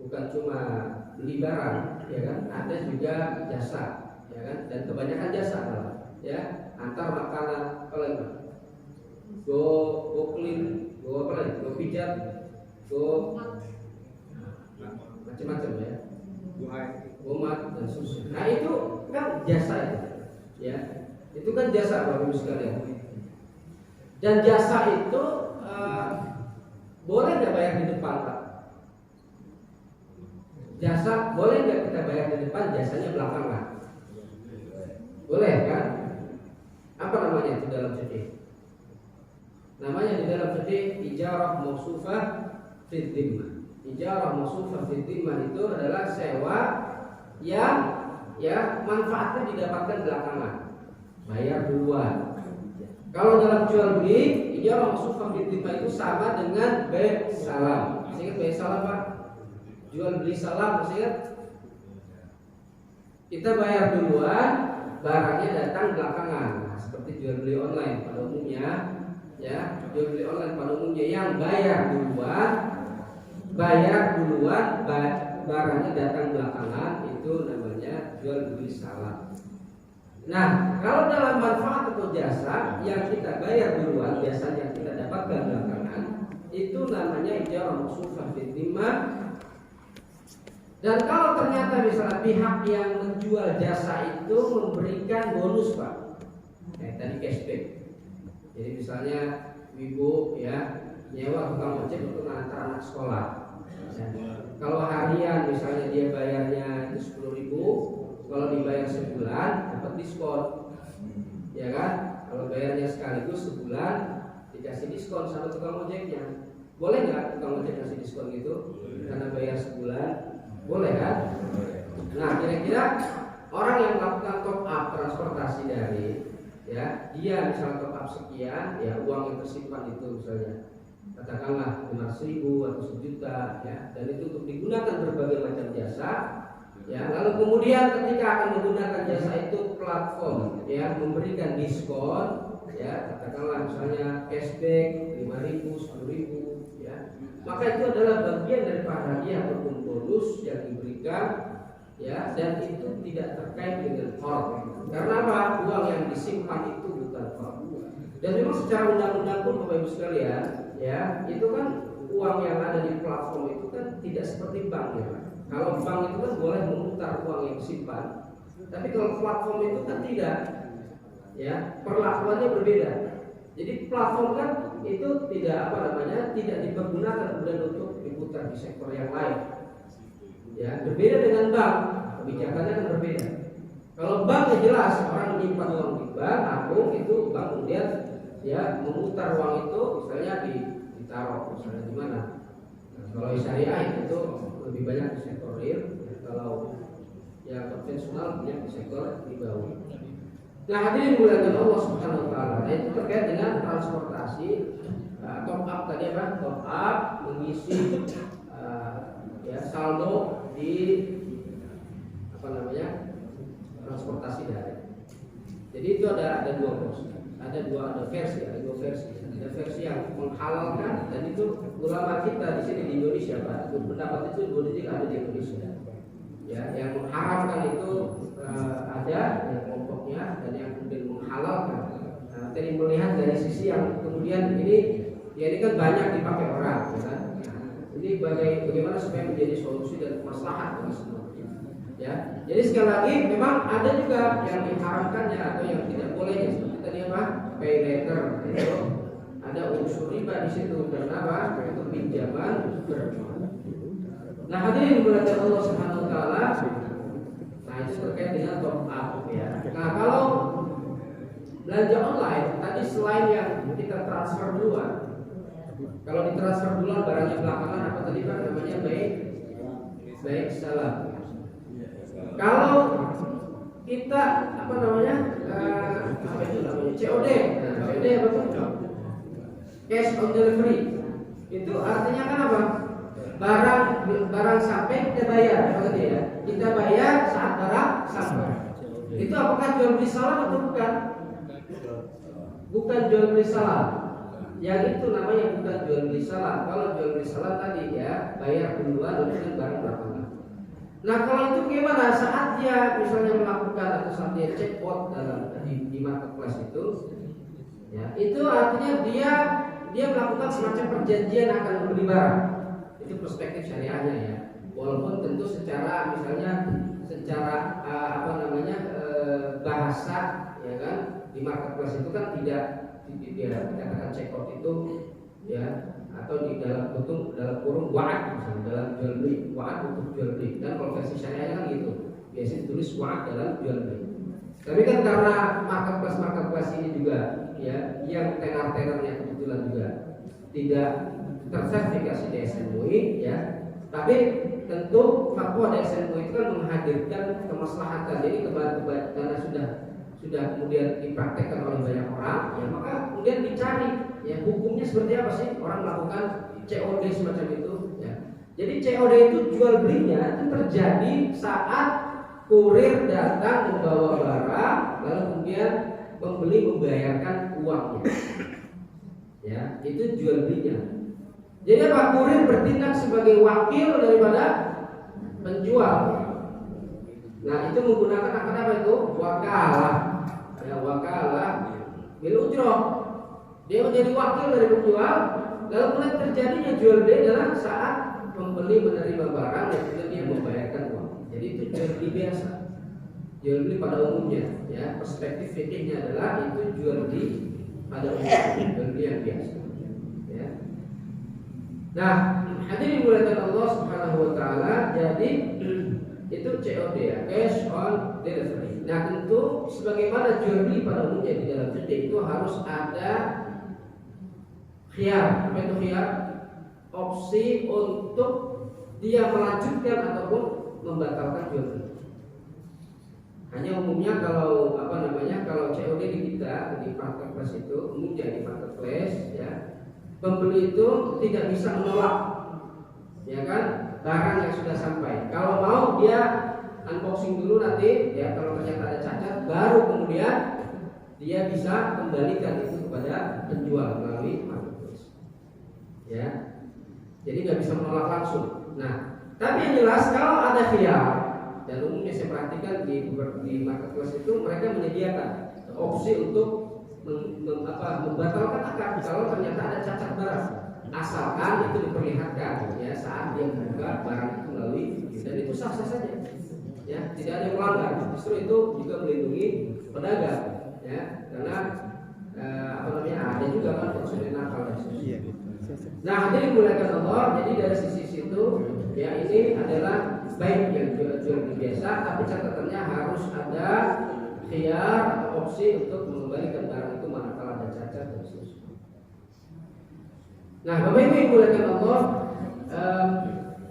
bukan cuma beli barang, ya kan, ada juga jasa, ya kan, dan kebanyakan jasa malah, ya, antar makanan, go clean, go pijat, go macam-macam ya, umat dan seterusnya. Nah, itu kan jasa itu, ya, itu kan jasa Bapak Ibu sekalian. Dan jasa itu boleh nggak bayar di depan, Pak? Jasa boleh nggak kita bayar di depan, jasanya belakangan? Boleh kan? Apa namanya itu dalam fikih? Namanya di dalam fikih ijarah mausufah fid dhimmah. Ijarah mausufah fid dhimmah itu adalah sewa yang ya manfaatnya didapatkan belakangan, bayar duluan. Kalau dalam jual beli, ijarah mausufah fid dhimmah itu sama dengan bai' salam. Masih ingat bai' salam, Pak? Jual beli salam, masih ingat? Kita bayar duluan, barangnya datang belakangan. Nah, seperti jual beli online pada umumnya, ya, jual beli online pada umumnya yang bayar duluan, barangnya datang belakangan, itu namanya jual beli salam. Nah, kalau dalam manfaat atau jasa yang kita bayar duluan, jasa yang kita dapatkan belakangan, itu namanya ijarah mausufah fid dhimmah. Dan kalau ternyata misalnya pihak yang menjual jasa itu memberikan bonus, Pak, tadi cashback. Jadi misalnya ibu ya nyewa tukang ojek untuk mengantar anak sekolah. Ya. Kalau harian misalnya dia bayarnya itu 10.000, kalau dibayar sebulan dapat diskon, ya kan? Kalau bayarnya sekaligus sebulan dikasih diskon sama tukang ojeknya. Boleh nggak tukang ojek kasih diskon gitu? Karena bayar sebulan, boleh kan? Nah, kira-kira orang yang melakukan top up transportasi dari, ya, dia misalnya top up sekian, ya uang yang tersimpan itu misalnya katakanlah 500.000 atau 1 juta, ya, dan itu untuk digunakan berbagai macam jasa, ya. Lalu kemudian ketika akan menggunakan jasa itu platform, ya, memberikan diskon, ya, katakanlah misalnya cashback 5.000, 10.000, ya, maka itu adalah bagian daripada hadiah ataupun bonus yang diberikan, ya, dan itu tidak terkait dengan hoard. Karena apa? Uang yang disimpan itu bukan hoard. Dan memang secara undang-undang pun Bapak Ibu sekalian, ya, itu kan uang yang ada di platform itu kan tidak seperti bank, ya. Kalau bank itu kan boleh memutar uang yang disimpan, tapi kalau platform itu kan tidak, ya, perlakuannya berbeda. Jadi platform kan itu tidak tidak dipergunakan kemudian untuk diputar di sektor yang lain, ya, berbeda dengan bank, kebijakannya kan berbeda. Kalau bank ya jelas orang menyimpan uang di bank, agung itu bank kemudian, ya, memutar uang itu misalnya ditaruh misalnya di mana. Nah, kalau syariah itu lebih banyak di sektor real, ya, kalau yang konvensional banyak di sektor ribawi. Nah, hadirin dimuliakan Allah Subhanahu wa taala. Nah, itu terkait dengan transportasi, top up tadi apa? Top up mengisi ya, saldo di transportasi daring. Jadi itu ada dua versi. Ada dua versi. Ada versi yang menghalalkan, dan itu ulama kita di sini di Indonesia, Pak. Pendapat itu ada di Indonesia. Ya, yang mengharamkan itu ada yang kelompoknya, dan yang kemudian menghalalkan. Nah, tadi melihat dari sisi yang kemudian ini kan banyak dipakai orang, ya kan? Ini bagaimana supaya menjadi solusi dan maslahat bagi semua. Ya, jadi sekali lagi memang ada juga yang diharamkannya atau yang tidak bolehnya, seperti tadi apa? Pay later, itu ada unsur riba di situ. Karena apa? Itu pinjaman berjual. Nah, hadirin dimuliakan Allah Subhanahu wa taala. Nah, itu terkait dengan top up, ya. Nah, kalau belanja online tadi selain yang kita transfer duluan, kalau ditransfer duluan barangnya belakangan, apa tadi Pak namanya, baik salah. Kalau kita COD, COD apa tuh? Cash on delivery. Itu artinya kan apa? Barang sampai kita bayar, apa tadi ya? Kita bayar saat barang sampai. Itu apakah jual beli salam atau bukan? Bukan jual beli salam. Yang itu namanya bukan jual beli salam. Kalau jual beli salam tadi ya bayar duluan dengan barang belakangan. Nah, kalau itu gimana? Saat dia misalnya melakukan atau saat dia check-out di marketplace itu, ya, itu artinya dia melakukan semacam perjanjian akan membeli barang. Itu perspektif syariahnya, ya. Walaupun tentu secara bahasa, ya kan, di marketplace itu kan tidak dikatakan check-out itu, ya, atau di dalam kurung wa'ad, misalnya dalam jual beli, wa'ad untuk jual beli. Dan kalau versi syariahnya kan gitu, biasanya ditulis wa'ad dalam jual beli. Tapi kan karena marketplace ini juga, ya, yang tenar-tenarnya kebetulan juga tidak tersertifikasi DSN MUI, ya. Tapi tentu fatwa DSN MUI itu kan menghadirkan kemaslahatan. Jadi karena sudah kemudian dipraktekkan oleh banyak orang, ya, maka kemudian dicari, ya, hukumnya seperti apa sih orang melakukan COD semacam itu, ya. Jadi COD itu jual belinya itu terjadi saat kurir datang membawa barang, lalu kemudian pembeli membayarkan uangnya, ya, itu jual belinya. Jadi apa? Kurir bertindak sebagai wakil daripada penjual. Nah, itu menggunakan apa itu? Wakalah. Ya, wakalah bil ujroh. Dia menjadi wakil dari penjual. Lalu kemudian terjadinya jual beli adalah saat pembeli menerima barang dan kemudian dia membayarkan uang. Jadi itu jual beli biasa. Jual beli pada umumnya, ya. Perspektif fikihnya adalah itu jual beli pada umumnya, jual beli yang biasa. Ya. Nah, hadirin dimuliakan Allah Subhanahu wa taala, jadi itu COD ya, cash on delivery. Nah, tentu sebagaimana jual beli pada umumnya di dalam fikih itu harus ada khiyar. Apa itu khiyar? Opsi untuk dia melanjutkan ataupun membatalkan jual beli. Hanya umumnya kalau kalau COD di kita di marketplace itu umumnya di marketplace ya, pembeli itu tidak bisa menolak, ya kan, barang yang sudah sampai. Kalau mau dia unboxing dulu nanti, ya kalau ternyata ada cacat, baru kemudian dia bisa kembalikan itu kepada penjual melalui marketplace. Ya, jadi nggak bisa menolak langsung. Nah, tapi yang jelas kalau ada khiyar, dan umumnya saya perhatikan di marketplace itu mereka menyediakan opsi untuk membatalkan akad kalau ternyata ada cacat barang, asalkan itu diperlihatkan ya saat dia membuka barang itu melalui video, dan itu sah-sah saja ya, tidak ada yang melanggar. Justru itu juga melindungi pedagang ya, karena ada juga kan konsumen nakal dan sebagainya. Nah, hadirin dimuliakan Allah, jadi dari sisi situ ya ini adalah baik yang jual beli biasa, tapi catatannya harus ada khiyar atau opsi untuk mengembalikan barang itu manakala ada cacat dan sebagainya. Nah, Bapak Ibu yang dimuliakan Allah,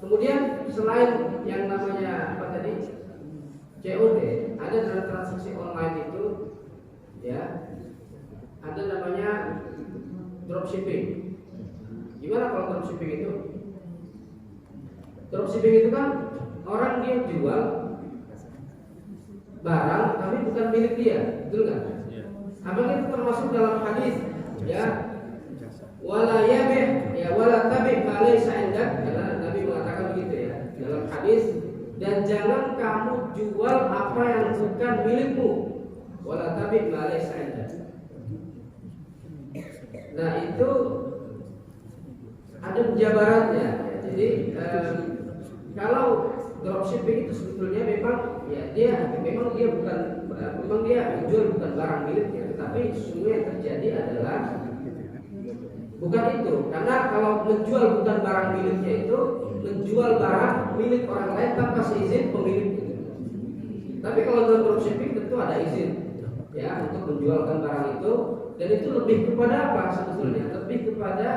kemudian selain yang namanya apa tadi COD, ada dalam transaksi online itu ya, ada namanya dropshipping. Gimana kalau dropshipping itu? Dropshipping itu kan orang dia jual barang tapi bukan milik dia, betul nggak? Apakah itu termasuk dalam hadis ya? Wala yabih ya wala tabi' ma laysa indak. Nabi mengatakan begitu ya dalam hadis, dan jangan kamu jual apa yang bukan milikmu. Wala tabi' ma laysa indak. Nah, itu ada penjabarannya. Jadi kalau dropshipping itu sebetulnya memang dia jual bukan barang miliknya, tetapi sesungguhnya yang terjadi adalah bukan itu. Karena kalau menjual bukan barang miliknya itu menjual barang milik orang lain tanpa seizin pemiliknya. Tapi kalau dalam dropshipping tentu ada izin ya untuk menjualkan barang itu, dan itu lebih kepada apa sebetulnya? Lebih kepada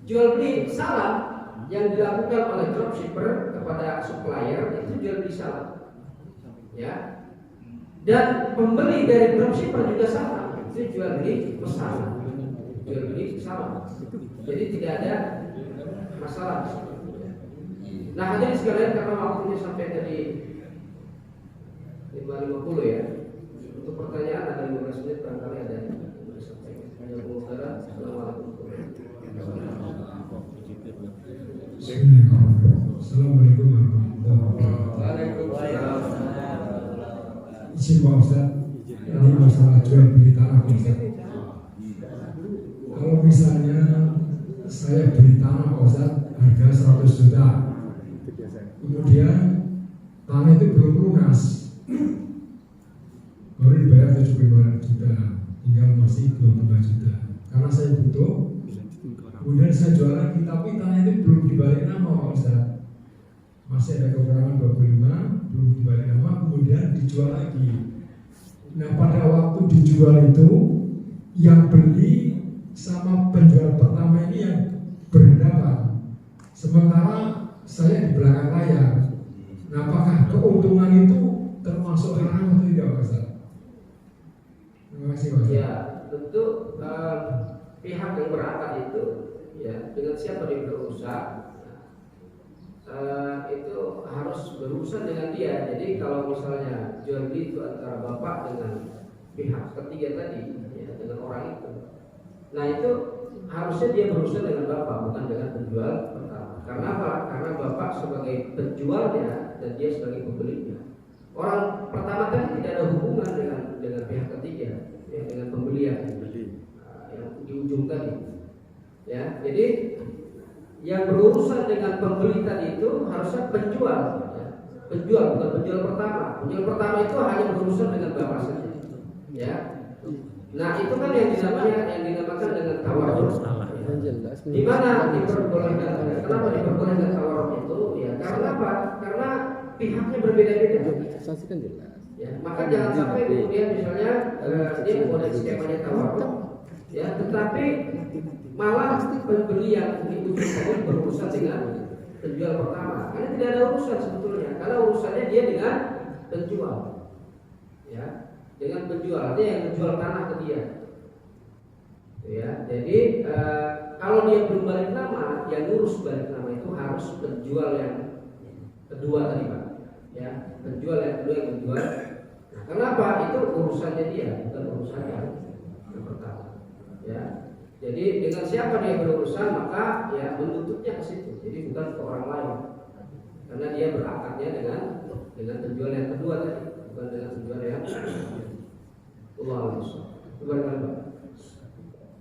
jual beli salam yang dilakukan oleh dropshipper kepada supplier, itu jual beli salam ya, dan pembeli dari dropshipper juga sama, itu jual beli pesan, jual beli salam. Jadi tidak ada masalah. Nah, hadirin sekalian, karena waktunya sampai tadi 5.50 ya, untuk pertanyaan ada 15 menit, barangkali ada yang boleh sampaikan. Assalamualaikum. Assalamualaikum warahmatullahi wabarakatuh. Izin Pak Ustaz, ini masalah jual beli tanah Pak Ustaz. Kalau misalnya saya beli tanah Pak Ustaz harga 100 juta, kemudian tanah itu belum lunas, baru dibayar 75 juta, tinggal masih 25 juta. Karena saya butuh, kemudian saya jual lagi, tapi tanah itu belum dibalik nama Pak Ustaz. Masih ada kekurangan 25, belum dibalik nama, kemudian dijual lagi. Nah, pada waktu dijual itu yang beli sama penjual pertama ini yang berhadapan, sementara saya di belakang layar. Nah, apakah keuntungan itu termasuk haram atau tidak Pak Ustaz? Terima kasih Pak Ustaz. Ya, tentu pihak yang berakad itu ya dengan siapa dia berusaha itu harus berurusan dengan dia. Jadi kalau misalnya jual beli itu antara bapak dengan pihak ketiga tadi ya, dengan orang itu, nah itu harusnya dia berurusan dengan bapak, bukan dengan penjual pertama. Karena apa? Karena bapak sebagai penjualnya dan dia sebagai pembelinya. Orang pertama tadi tidak ada hubungan dengan pihak ketiga ya, dengan pembelian yang di ujung tadi ya. Jadi yang berurusan dengan pembeli tadi itu harusnya penjual ya. Penjual, bukan penjual pertama. Penjual pertama itu hanya berurusan dengan bapak saja ya. Nah, itu kan yang dinamakan dengan tawadud ya. Di mana diperbolehkan? Kenapa diperbolehkan tawaruf itu? Ya karena apa? Karena pihaknya berbeda-beda. Kan jelas. Ya, maka jangan sampai kemudian misalnya dia membuat skemanya tawaruf, ya, tetapi malah pembeli yang di ujung berurusan dengan penjual pertama. Karena tidak ada urusan sebetulnya, karena urusannya dia dengan penjual, ya, dengan penjual, dia yang menjual tanah ke dia. Ya, jadi kalau dia belum balik nama, yang ngurus balik nama itu harus penjual yang kedua tadi, Pak. Ya, penjual yang kedua yang menjual. Nah, kenapa? Itu urusannya dia, bukan urusan yang pertama. Ya, jadi dengan siapa dia berurusan maka ya menuntutnya ke situ. Jadi bukan ke orang lain, karena dia berakadnya dengan penjual yang kedua tadi, bukan dengan penjual yang Allah Alhamdulillah.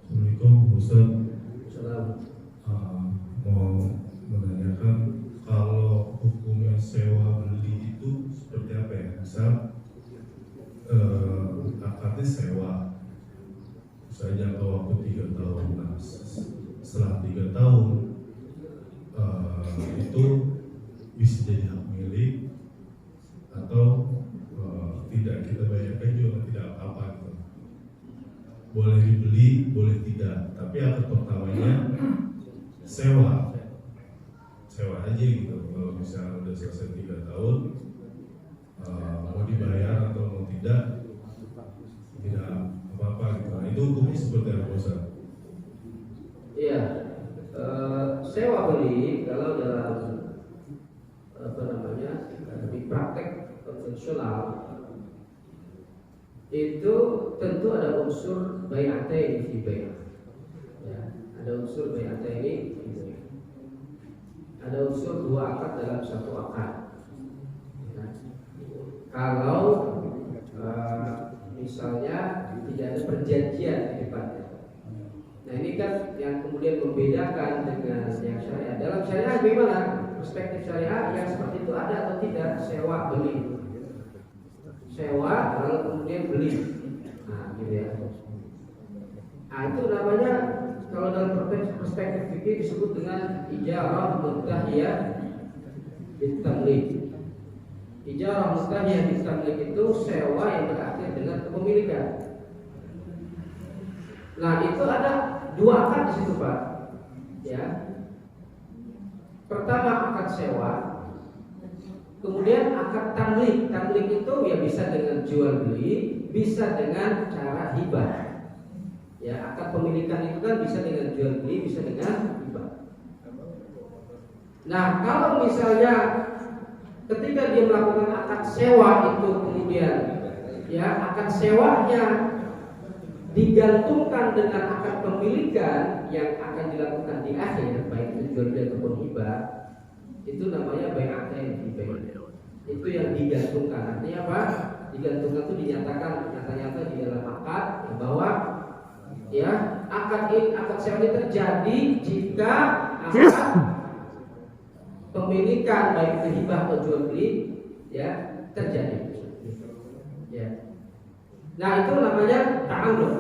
Assalamualaikum Ustaz. Assalamualaikum. Mau menanyakan kalau hukumnya sewa beli itu seperti apa ya? Misal akadnya sewa, misalnya jangka waktu 3 tahun. Nah, setelah 3 tahun itu bisa jadi hak milik atau tidak, kita bayarkan juga tidak apa-apa gitu. Boleh dibeli, boleh tidak, tapi akad pertamanya sewa aja gitu. Kalau misalnya udah selesai 3 tahun, mau dibayar atau mau tidak apa-apa gitu. Nah, itu hukumnya seperti apa Ustaz? Iya, sewa beli kalau dalam di praktek konvensional itu tentu ada unsur bai'ataini fi bai'. Ya, ada unsur bai'ataini fi bai'. Ada unsur dua akad dalam satu akad. Ya. Kalau misalnya tidak ada perjanjian di depannya. Nah, ini kan yang kemudian membedakan dengan yang syariah. Dalam syariah bagaimana? Perspektif syariah yang seperti itu ada atau tidak? Sewa beli. Sewa lalu kemudian beli. Nah, gitu ya. Nah, itu namanya kalau dalam perspektif fikih disebut dengan ijarah muntahiyah bitamlik. Ijarah muntahiyah bitamlik itu sewa yang berakhir dengan kepemilikan. Nah, itu ada dua akad di situ, Pak. Ya. Pertama akad sewa, kemudian akad tamlik. Tamlik itu ya bisa dengan jual beli, bisa dengan cara hibah. Ya, akad pemilikan itu kan bisa dengan jual beli, bisa dengan hibah. Nah, kalau misalnya ketika dia melakukan akad sewa itu kemudian ya akad sewanya digantungkan dengan akad pemilikan yang akan dilakukan di akhir, baik itu jual beli ataupun hibah, itu namanya bai'atain fi bai'. Itu yang digantungkan. Artinya apa? Digantungkan itu dinyatakan nyata-nyata di dalam akad bahwa ya akad sewa ini terjadi jika akad pemilikan baik itu hibah atau jual beli ya terjadi. Ya. Nah, itu namanya ta'alluq,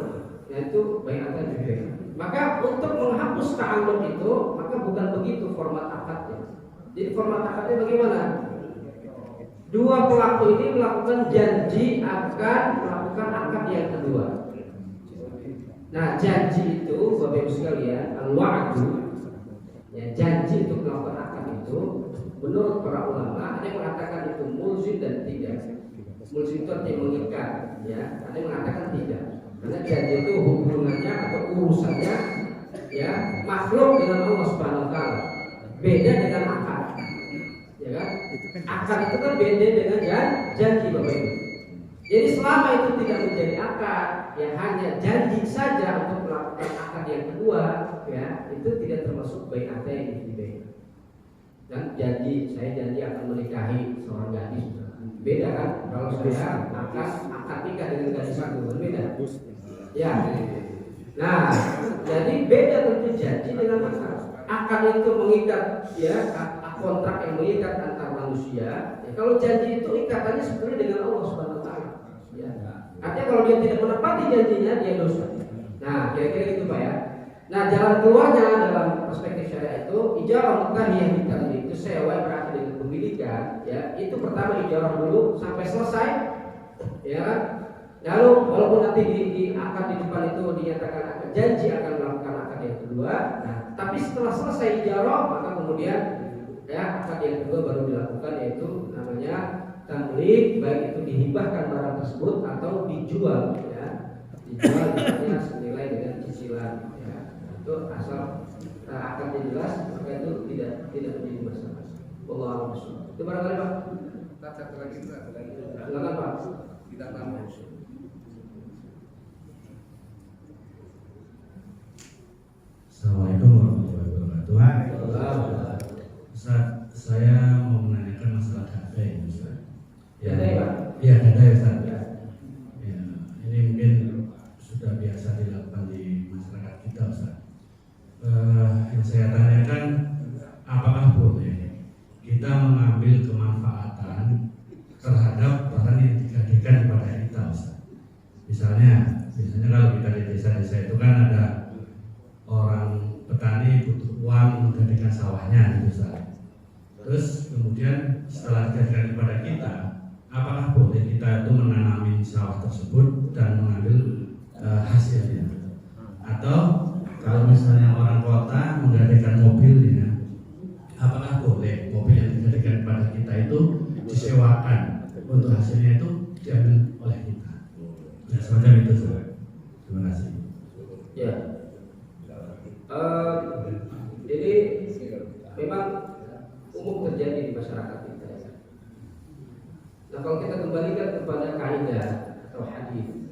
yaitu bai'atan fi bai'. Maka untuk menghapus ta'alluq itu, maka bukan begitu format akadnya. Jadi format akadnya bagaimana? Dua pelaku ini melakukan janji akan melakukan akad yang kedua. Nah, janji itu Bapak Ibu sekalian, al-wa'du, ya, janji untuk melakukan akad itu menurut para ulama ada yang mengatakan itu mulzim dan tidak. Mulzim itu artinya mengikat, ya. Ada yang mengatakan tidak. Karena janji itu hubungannya atau urusannya ya makhluk dengan Allah Subhanahu wa taala. Beda dengan akad. Ya kan? Akad itu kan beda dengan janji Bapak Ibu. Jadi selama itu tidak menjadi akad, ya hanya janji saja untuk melakukan akad yang kedua, ya itu tidak termasuk bai'atain fi bai'. Dan saya janji akan menikahi seorang gadis. Beda kan? Kalau saya akan akad nikah dengan gadis itu berbeda. Ya. Nah, jadi beda tentu janji dengan akad. Akad itu mengikat, ya kontrak yang mengikat antar manusia. Ya, kalau janji itu ikatannya sebetulnya dengan Allah Subhanahu wa taala. Ya. Artinya kalau dia tidak menepati janjinya dia dosa. Nah, kira-kira gitu Pak ya. Nah, jalan keluarnya dalam perspektif syariah itu ijarah muntahiyah itu sewa yang berakhir dengan pemilikan, ya. Itu pertama ijarah dulu sampai selesai, ya. Lalu walaupun nanti di akad di depan itu dinyatakan akan janji akan melakukan akad yang kedua, nah, tapi setelah selesai ijarah maka kemudian ya akad yang kedua baru dilakukan, yaitu namanya tamlik, baik itu dihibahkan barang tersebut atau dijual, ya. Dijual misalnya senilai dengan cicilan, ya. Itu asal akadnya jelas maka itu tidak menjadi masalah. Wallahu a'lam. Itu barangkali Pak. Satu lagi. Silakan Pak. Kita tambah. Assalamualaikum warahmatullahi wabarakatuh. Ustaz, saya mau menanyakan masalah gadai, Ustaz. Gadai, Pak? Iya, gadai, Ustaz. Ya. Ya, ini mungkin sudah biasa dilakukan di masyarakat kita, Ustaz. Yang saya tanyakan, apakah boleh kita mengambil kemanfaatan terhadap barang yang digadaikan kepada kita, Ustaz? Misalnya kalau kita di desa-desa itu kan ada orang petani butuh uang menggadaikan sawahnya gitu, Ustaz. Terus kemudian setelah digadaikan kepada kita, apakah boleh kita itu menanami sawah tersebut dan mengambil hasilnya? Atau kalau misalnya orang kota menggadaikan mobilnya, apakah boleh mobil yang digadaikan kepada kita itu disewakan untuk hasilnya itu diambil oleh kita? Nah, semacam itu, Ustaz. Terima kasih. Ya. Jadi memang umum terjadi di masyarakat kita. Nah, kalau kita kembalikan kepada kaidah atau hadis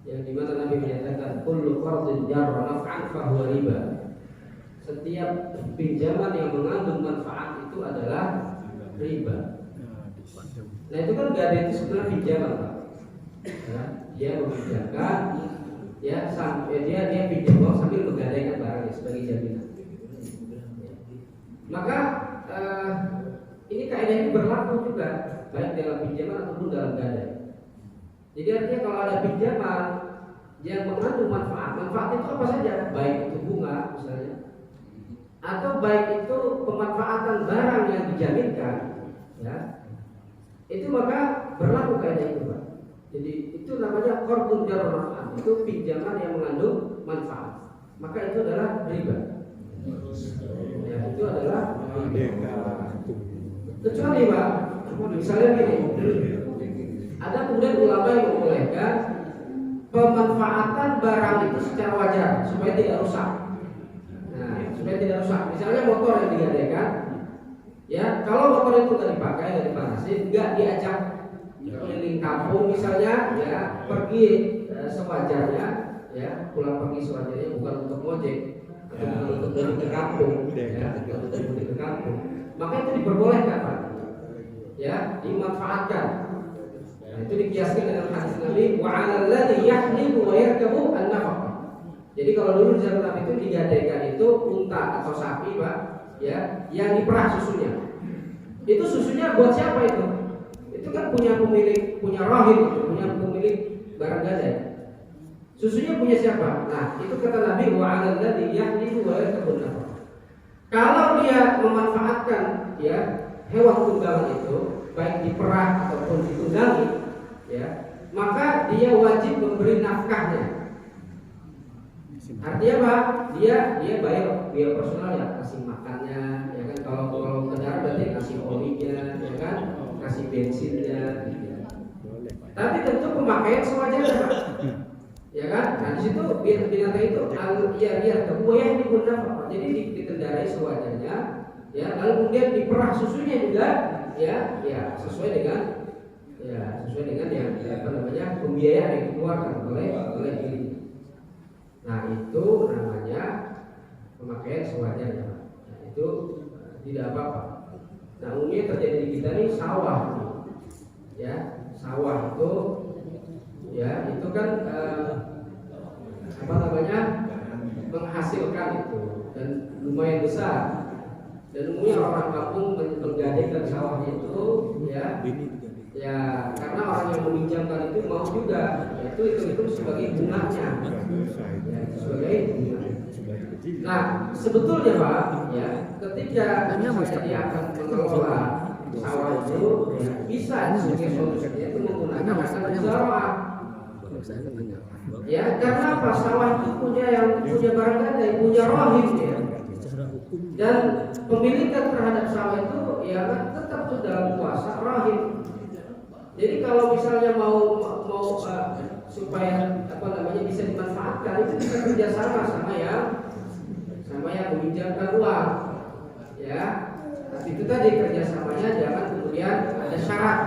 yang dimana Nabi menyatakan kullu qardin jarra naf'an fa huwa riba. Setiap pinjaman yang mengandung manfaat itu adalah riba. Nah, itu kan gadai itu sebenarnya pinjaman, Pak. Ya, dia meminjamkan, ya, dia pinjam uang sambil menggadaikan barangnya sebagai jaminan. Maka ini kaidah ini berlaku juga baik dalam pinjaman ataupun dalam gadai. Jadi artinya kalau ada pinjaman yang mengandung manfaat itu apa saja, baik itu bunga misalnya, atau baik itu pemanfaatan barang yang dijaminkan, ya, itu maka berlaku kaidah itu, Pak. Jadi itu namanya qardun jarra naf'an, itu pinjaman yang mengandung manfaat, maka itu adalah riba. Ya, itu adalah kecuali, Pak, misalnya gini, ada kemudian ulama yang membolehkan pemanfaatan barang itu secara wajar supaya tidak rusak. Nah, supaya tidak rusak. Misalnya motor yang digadaikan, ya, kalau motor itu nggak dipakai, nggak dipanasin, nggak diajak keliling kampung misalnya, ya, pergi sewajarnya, ya, pulang pergi sewajarnya, bukan untuk ngojek atau bukan untuk mudik ke kampung, ya, bukan untuk mudik ke kampung, maka itu diperbolehkan, Pak, ya, dimanfaatkan. Nah, itu dikiaskan dengan hadis Nabi wa 'alal ladzi yahlibu wa yarkabu an-nafaqah. Jadi kalau dulu di zaman Nabi itu digadaikan itu unta atau sapi, Pak, ya, yang diperah susunya. Itu susunya buat siapa itu? Itu kan punya pemilik, punya rahim, punya pemilik barang gadai. Susunya punya siapa? Nah, itu kata Nabi wa 'alal ladzi yahlibu wa yarkabu an-nafaqah. Kalau dia memanfaatkan, ya, hewan tunggangan itu baik diperah ataupun ditunggangi, ya, maka dia wajib memberi nafkahnya. Artinya apa? Dia bayar biaya personal, ya, kasih makannya, ya kan, kalau kendaraan berarti kasih olinya, ya kan, kasih bensinnya, ya. Tapi tentu pemakaian sewajarnya, Pak, ya kan. Nah, di situ binatang itu kebuaya yang digunakan, jadi dikendarai sewajarnya, ya, lalu kemudian diperah susunya juga, ya sesuai dengan yang apa namanya pembiayaan yang dikeluarkan oleh diri. Nah, itu namanya pemakaian sewajarnya. Nah, itu tidak apa-apa. Nah, umumnya terjadi di kita nih sawah, ya, sawah itu, ya, itu kan apa namanya menghasilkan itu dan lumayan besar. Dan umumnya orang kampung menggadaikan sawah itu, ya karena orang yang meminjamkan itu mau juga, ya, itu sebagai bunganya, ya, itu sebagai Nah, sebetulnya Pak, ya, ketika misalnya dia akan mengelola sawah itu, ya, bisa sebagai solusinya itu menggunakan akad muzaraah. Ya, karena apa? Sawah itu punya barang gadai, punya rohim ya. Dan pemilikan terhadap sawah itu ya tetap tuh dalam kuasa rohim. Jadi kalau misalnya mau supaya bisa dimanfaatkan, itu bisa kerjasama sama yang meminjamkan uang, ya. Tapi itu tadi kerjasamanya jangan kemudian ada syarat,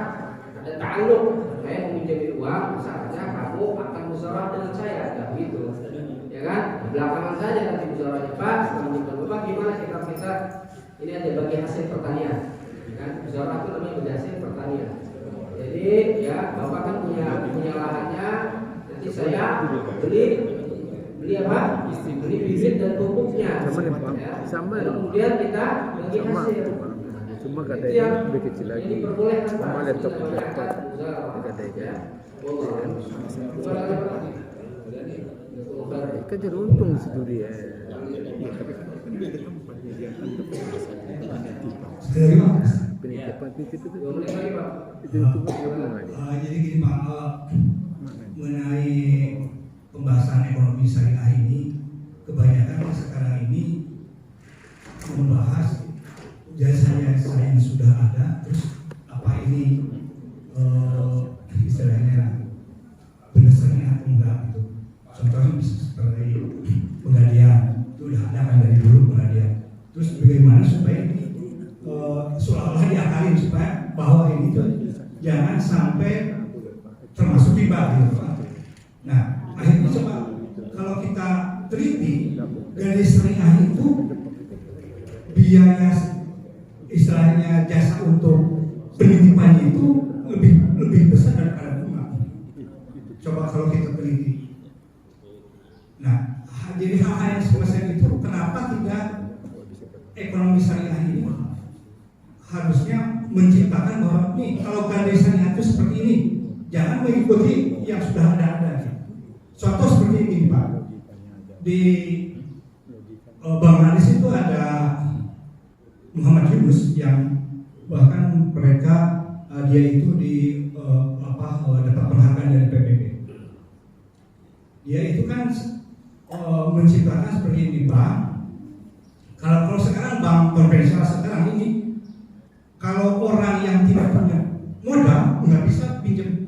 ada ta'alluq. Saya meminjami uang, syaratnya kamu akan musyawarah dengan saya, nggak begitu, ya kan? Belakangan saja nanti musyawarahnya Pak, meminjamkan uang gimana kita ini aja bagi hasil pertanian, ya kan? Musyawarah itu namanya bagi hasil pertanian. Jadi ya Bapak kan punya lahannya, nanti saya beli apa? Beli bibit dan pupuknya. Ya. Kemudian kita bagi hasil. Cuma itu kadang yang lebih kecil lagi. diperbolehkan Cuma laptop ya. Kan jadi untung di situ dia. Penitipan titip itu. Jadi gini Pak, mengenai pembahasan ekonomi syariah ini, kebanyakan sekarang ini membahas jasa-jasa yang sudah ada, terus apa ini istilahnya benar syariah atau enggak gitu. Contohnya seperti penggadaian, itu udah ada kan dari dulu penggadaian. Terus bagaimana supaya ini seolah-olah diakalin supaya bahwa ini tuh jangan sampai termasuk riba gitu Pak. Nah, akhirnya coba kalau kita teliti dari syariah itu biaya istilahnya jasa untuk penitipannya itu lebih besar daripada bunga. Coba kalau kita teliti. Nah, jadi hal-hal yang semacam itu kenapa tidak ekonomi syariah ini harusnya menciptakan bahwa nih kalau gadai syariah itu seperti ini, jangan mengikuti yang sudah ada. Contoh seperti ini Pak, di Bangladesh itu ada Muhammad Yunus yang bahkan mereka dia itu dapat penghargaan dari PBB. Dia itu kan menciptakan seperti ini Pak. Kalau sekarang bank konvensional sekarang ini, kalau orang yang tidak punya modal nggak bisa pinjam,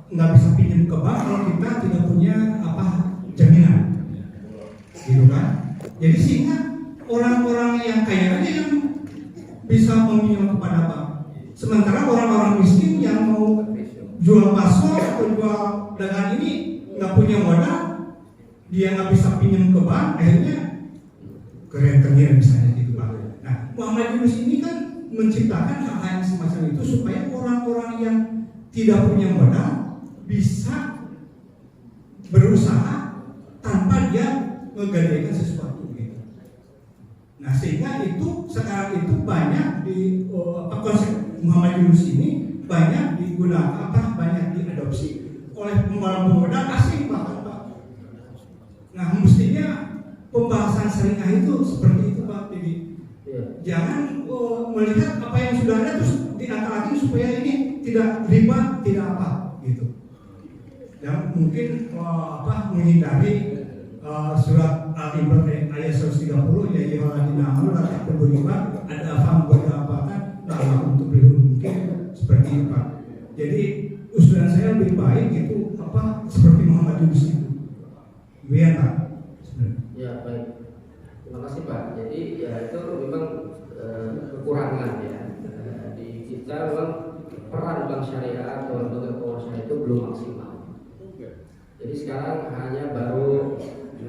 nggak bisa pinjam ke bank kalau kita tidak punya jaminan, gitu kan? Jadi sehingga orang-orang yang kaya aja yang bisa meminjam kepada bank, sementara orang-orang miskin yang mau jual bakso atau jual dagangan ini nggak punya modal, dia nggak bisa pinjam ke bank, akhirnya keren-keren misalnya gitu Pak. Nah, Muhammad Yunus ini kan menciptakan hal-hal yang semacam itu supaya orang-orang yang tidak punya modal bisa berusaha tanpa dia menggadaikan sesuatu gitu. Nah, sehingga itu sekarang itu banyak di konsep Muhammad Yunus ini banyak digunakan banyak diadopsi oleh pemodal asing bahkan Pak. Nah, mestinya pembahasan syariah itu seperti itu Pak. Jadi jangan melihat apa yang sudah ada terus diangkat supaya ini tidak riba, tidak apa gitu. Dan mungkin menghindari surat Al-Imran ayat 130 ya ayyuhalladzina amanu la taqrabu riba ada apa kan untuk mungkin seperti itu Pak. Jadi usulan saya lebih baik itu seperti Muhammad Yunus itu. Iya Pak. Ya baik, terima kasih Pak. Jadi ya itu memang kekurangan ya di kita memang peran bank syariah atau lembaga keuangan syariah itu belum maksimal. Jadi sekarang hanya baru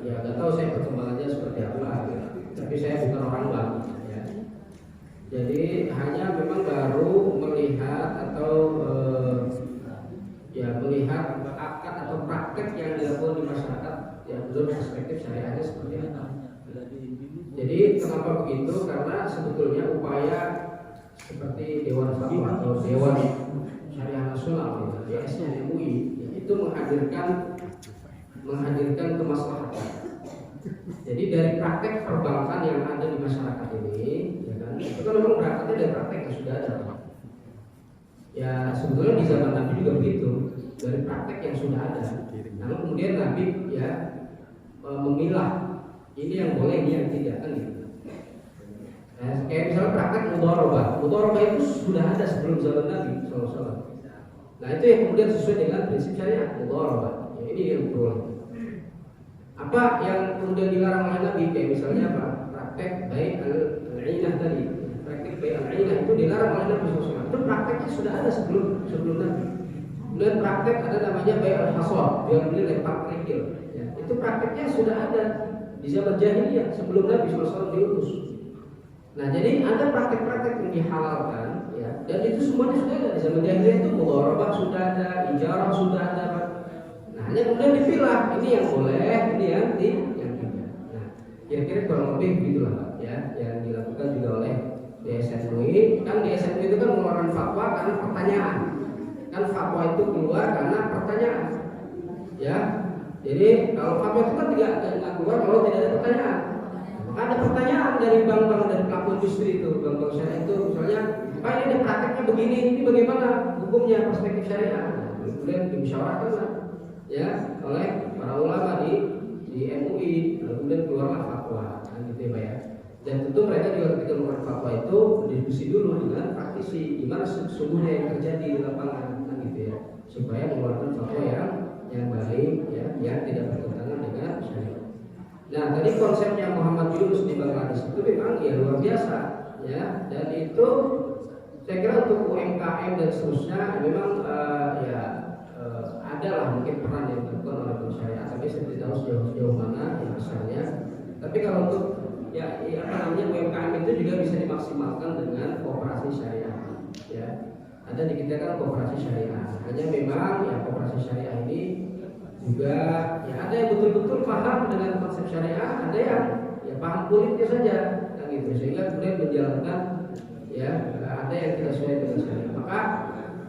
ya nggak tahu saya perkembangannya seperti apa, ya. Tapi saya bukan orang bank ya. Jadi hanya memang baru melihat atau melihat akad atau praktek yang dilakukan di masyarakat yang belum perspektif syariahnya seperti apa. Jadi kenapa begitu? Karena sebetulnya upaya seperti Dewan Fatwa atau Dewan Syariah Nasional, DSN MUI, itu menghadirkan kemaslahatan. Jadi dari praktek perbankan yang ada di masyarakat ini, ya kan, itu kan memang berangkatnya dari praktek yang sudah ada. Ya sebetulnya di zaman Nabi juga begitu, dari praktek yang sudah ada. Lalu kemudian Nabi ya memilah ini yang boleh, ini yang tidak, kan gitu. Kayak misalnya praktek mudharabah itu sudah ada sebelum zaman Nabi SAW. Nah itu yang kemudian sesuai dengan prinsip syariat mudharabah. Ya, ini yang boleh. Apa yang kemudian dilarang oleh Nabi, kayak misalnya apa? Praktek baik al-ainah tadi. Praktek baik al-ainah itu dilarang oleh Nabi SAW. Itu prakteknya sudah ada sebelum Nabi. Kemudian praktek ada namanya baik al-hasad, yang beli lempar kerikil. Ya, itu prakteknya sudah ada di zaman jahiliyah sebelum Nabi SAW diutus. Nah jadi ada praktek-praktek yang dihalalkan, ya, dan itu semuanya sudah ada di zaman jahiliyah. Itu mudharabah sudah ada, ijarah sudah ada. Nah hanya kemudian dipilah, ini yang boleh, ini yang tidak. Nah kira-kira kurang lebih begitulah Pak, ya, yang dilakukan juga oleh DSN MUI. Kan DSN MUI itu kan mengeluarkan fatwa karena pertanyaan. Kan fatwa itu keluar karena pertanyaan, ya. Jadi kalau fatwa itu kan tidak keluar kalau tidak ada pertanyaan. Ada pertanyaan dari bank-bank, dari pelaku industri itu, bank-bank syariah itu, misalnya, Pak ini ada prakteknya begini, ini bagaimana hukumnya perspektif syariah? Nah, kemudian dimusyawarahkan ya oleh para ulama di MUI, lalu kemudian keluarlah fatwa, kan gitu ya Pak ya. Dan tentu mereka juga ketika mengeluarkan fatwa itu berdiskusi dulu dengan praktisi, gimana sesungguhnya yang terjadi di lapangan, kan gitu ya, supaya mengeluarkan fatwa yang baik, ya, yang tidak bertentangan dengan syariat. Nah tadi konsepnya Muhammad Yunus di Bangladesh itu memang ya luar biasa, ya, dan itu saya kira untuk UMKM dan seterusnya memang ada lah mungkin peran yang dilakukan oleh bank syariah, tapi saya tidak tahu sejauh mana yang besarnya. Tapi kalau untuk UMKM itu juga bisa dimaksimalkan dengan kooperasi syariah, ya. Ada di kita kan kooperasi syariah, hanya memang ya kooperasi syariah ini juga ya ada yang betul-betul paham dengan konsep syariah, ada yang ya paham kulitnya saja, kan gitu, sehingga kemudian menjalankan ya ada yang tidak sesuai dengan syariah. Maka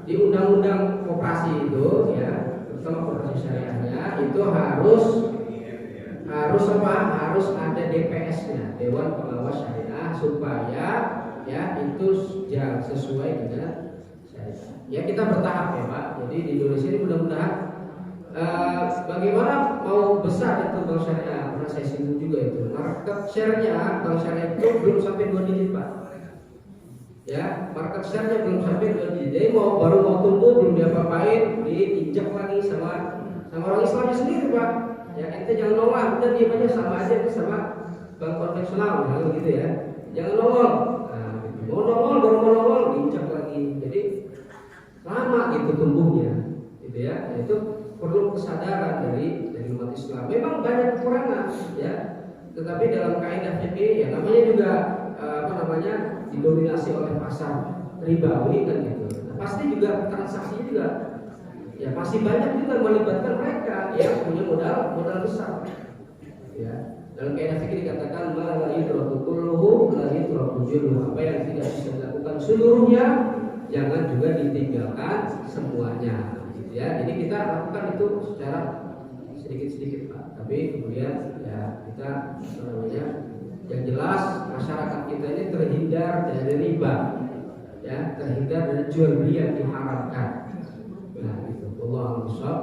di undang-undang koperasi itu ya, terutama koperasi syariahnya itu harus ada DPS-nya, Dewan Pengawas Syariah, supaya ya itu sesuai dengan syariah. Ya kita bertahap ya Pak. Jadi di Indonesia ini mudah-mudahan bagaimana mau besar itu bank syariah, pernah saya singgung juga itu. Market share-nya bank syariah itu belum sampai 2 digit Pak. Ya, market share-nya belum sampai 2 digit. Jadi baru mau tumbuh belum diapa-apain, diinjak lagi sama orang Islamnya sendiri Pak. Ya ente jangan nongol, udah diam aja, sama aja itu sama bank konvensional, gitu ya. Jangan nongol. Nah, gitu. Mau nongol diinjak lagi. Jadi lama gitu tumbuhnya, gitu ya. Itu perlu kesadaran dari umat Islam. Memang banyak kekurangan, ya. Tetapi dalam kaidah fikih ya namanya juga didominasi oleh pasar ribawi kan gitu. Nah, pasti juga transaksi juga ya masih banyak juga melibatkan mereka yang punya modal besar. Ya. Dalam kaidah fikih dikatakan ma la yudraku kulluhu la yudraku julluhu. Apa yang tidak bisa dilakukan seluruhnya jangan juga ditinggalkan semuanya. Ya, jadi kita lakukan itu secara sedikit-sedikit Pak. Tapi kemudian ya kita yang jelas masyarakat kita ini terhindar dari riba, ya, terhindar dari jual beli yang diharamkan. Nah, itu Allah al-Musab.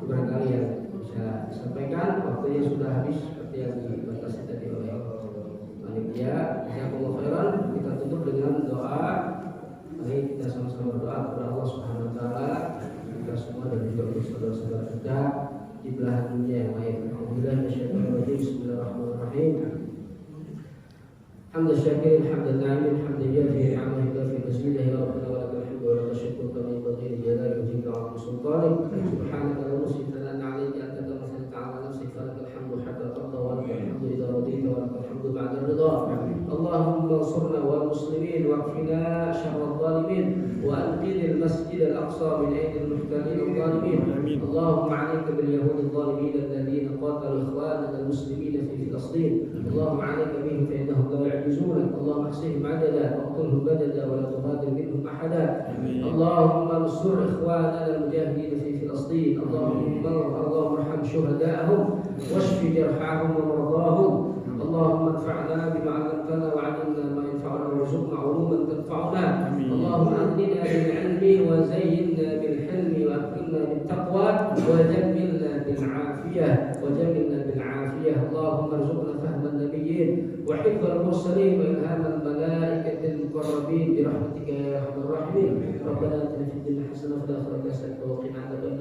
Barangkali yang bisa disampaikan, waktunya sudah habis seperti yang dibatasi tadi oleh panitia. Jazakumullah khairan. Kita tutup dengan doa. Mari kita sama-sama berdoa kepada Allah Subhanahu wa taala. Kita semua dan juga untuk saudara-saudara kita di belahan dunia yang lain. Alhamdulillah, bismillahirrahmanirrahim. Hamdan syakirin, hamdan na'imin, hamdan yadhi, hamdan yudafi tasbidah ya Rabbana wa lakal hamdu wa lakal syukru kama yanbaghi li jalali wajhika wa 'azimi sultanik. Subhanaka la nuhsi thanan 'alaika anta kama thanayta 'ala nafsika, lakal hamdu hatta tarda wa lakal hamdu idza radita wa lakal hamdu ba'da ridha. Allahumma ansurna wal muslimin waqfina syarra adh-dhalimin wa anqidhil masjid al-aqsa min aydil muhtalin adh-dhalimin. Allahumma 'alaika bil yahudi adh-dhalimin alladhina qatalu ikhwanana al-muslimin fi Filastin. Allahumma 'alaika bihim fa innahum la يعجزونك. اللهم احصهم عددا واقتلهم بددا ولا تغادر منهم احدا. اللهم انصر اخواننا المجاهدين في فلسطين. اللهم ارحم شهداءهم واشف جرحاهم ومرضاهم انفعنا بما علمتنا وعلمنا ما ينفعنا وارزقنا علوما تنفعنا. اللهم اغننا بالعلم وزينا بالحلم واكرمنا بالتقوى وجملنا بالعافيه اللهم ارزقنا فهم النبيين وحفظ المرسلين والهام الملائكه المقربين برحمتك يا ارحم الراحمين. ربنا اتنا في الدنيا حسنه وفي الاخره حسنه وقنا عذاب النار.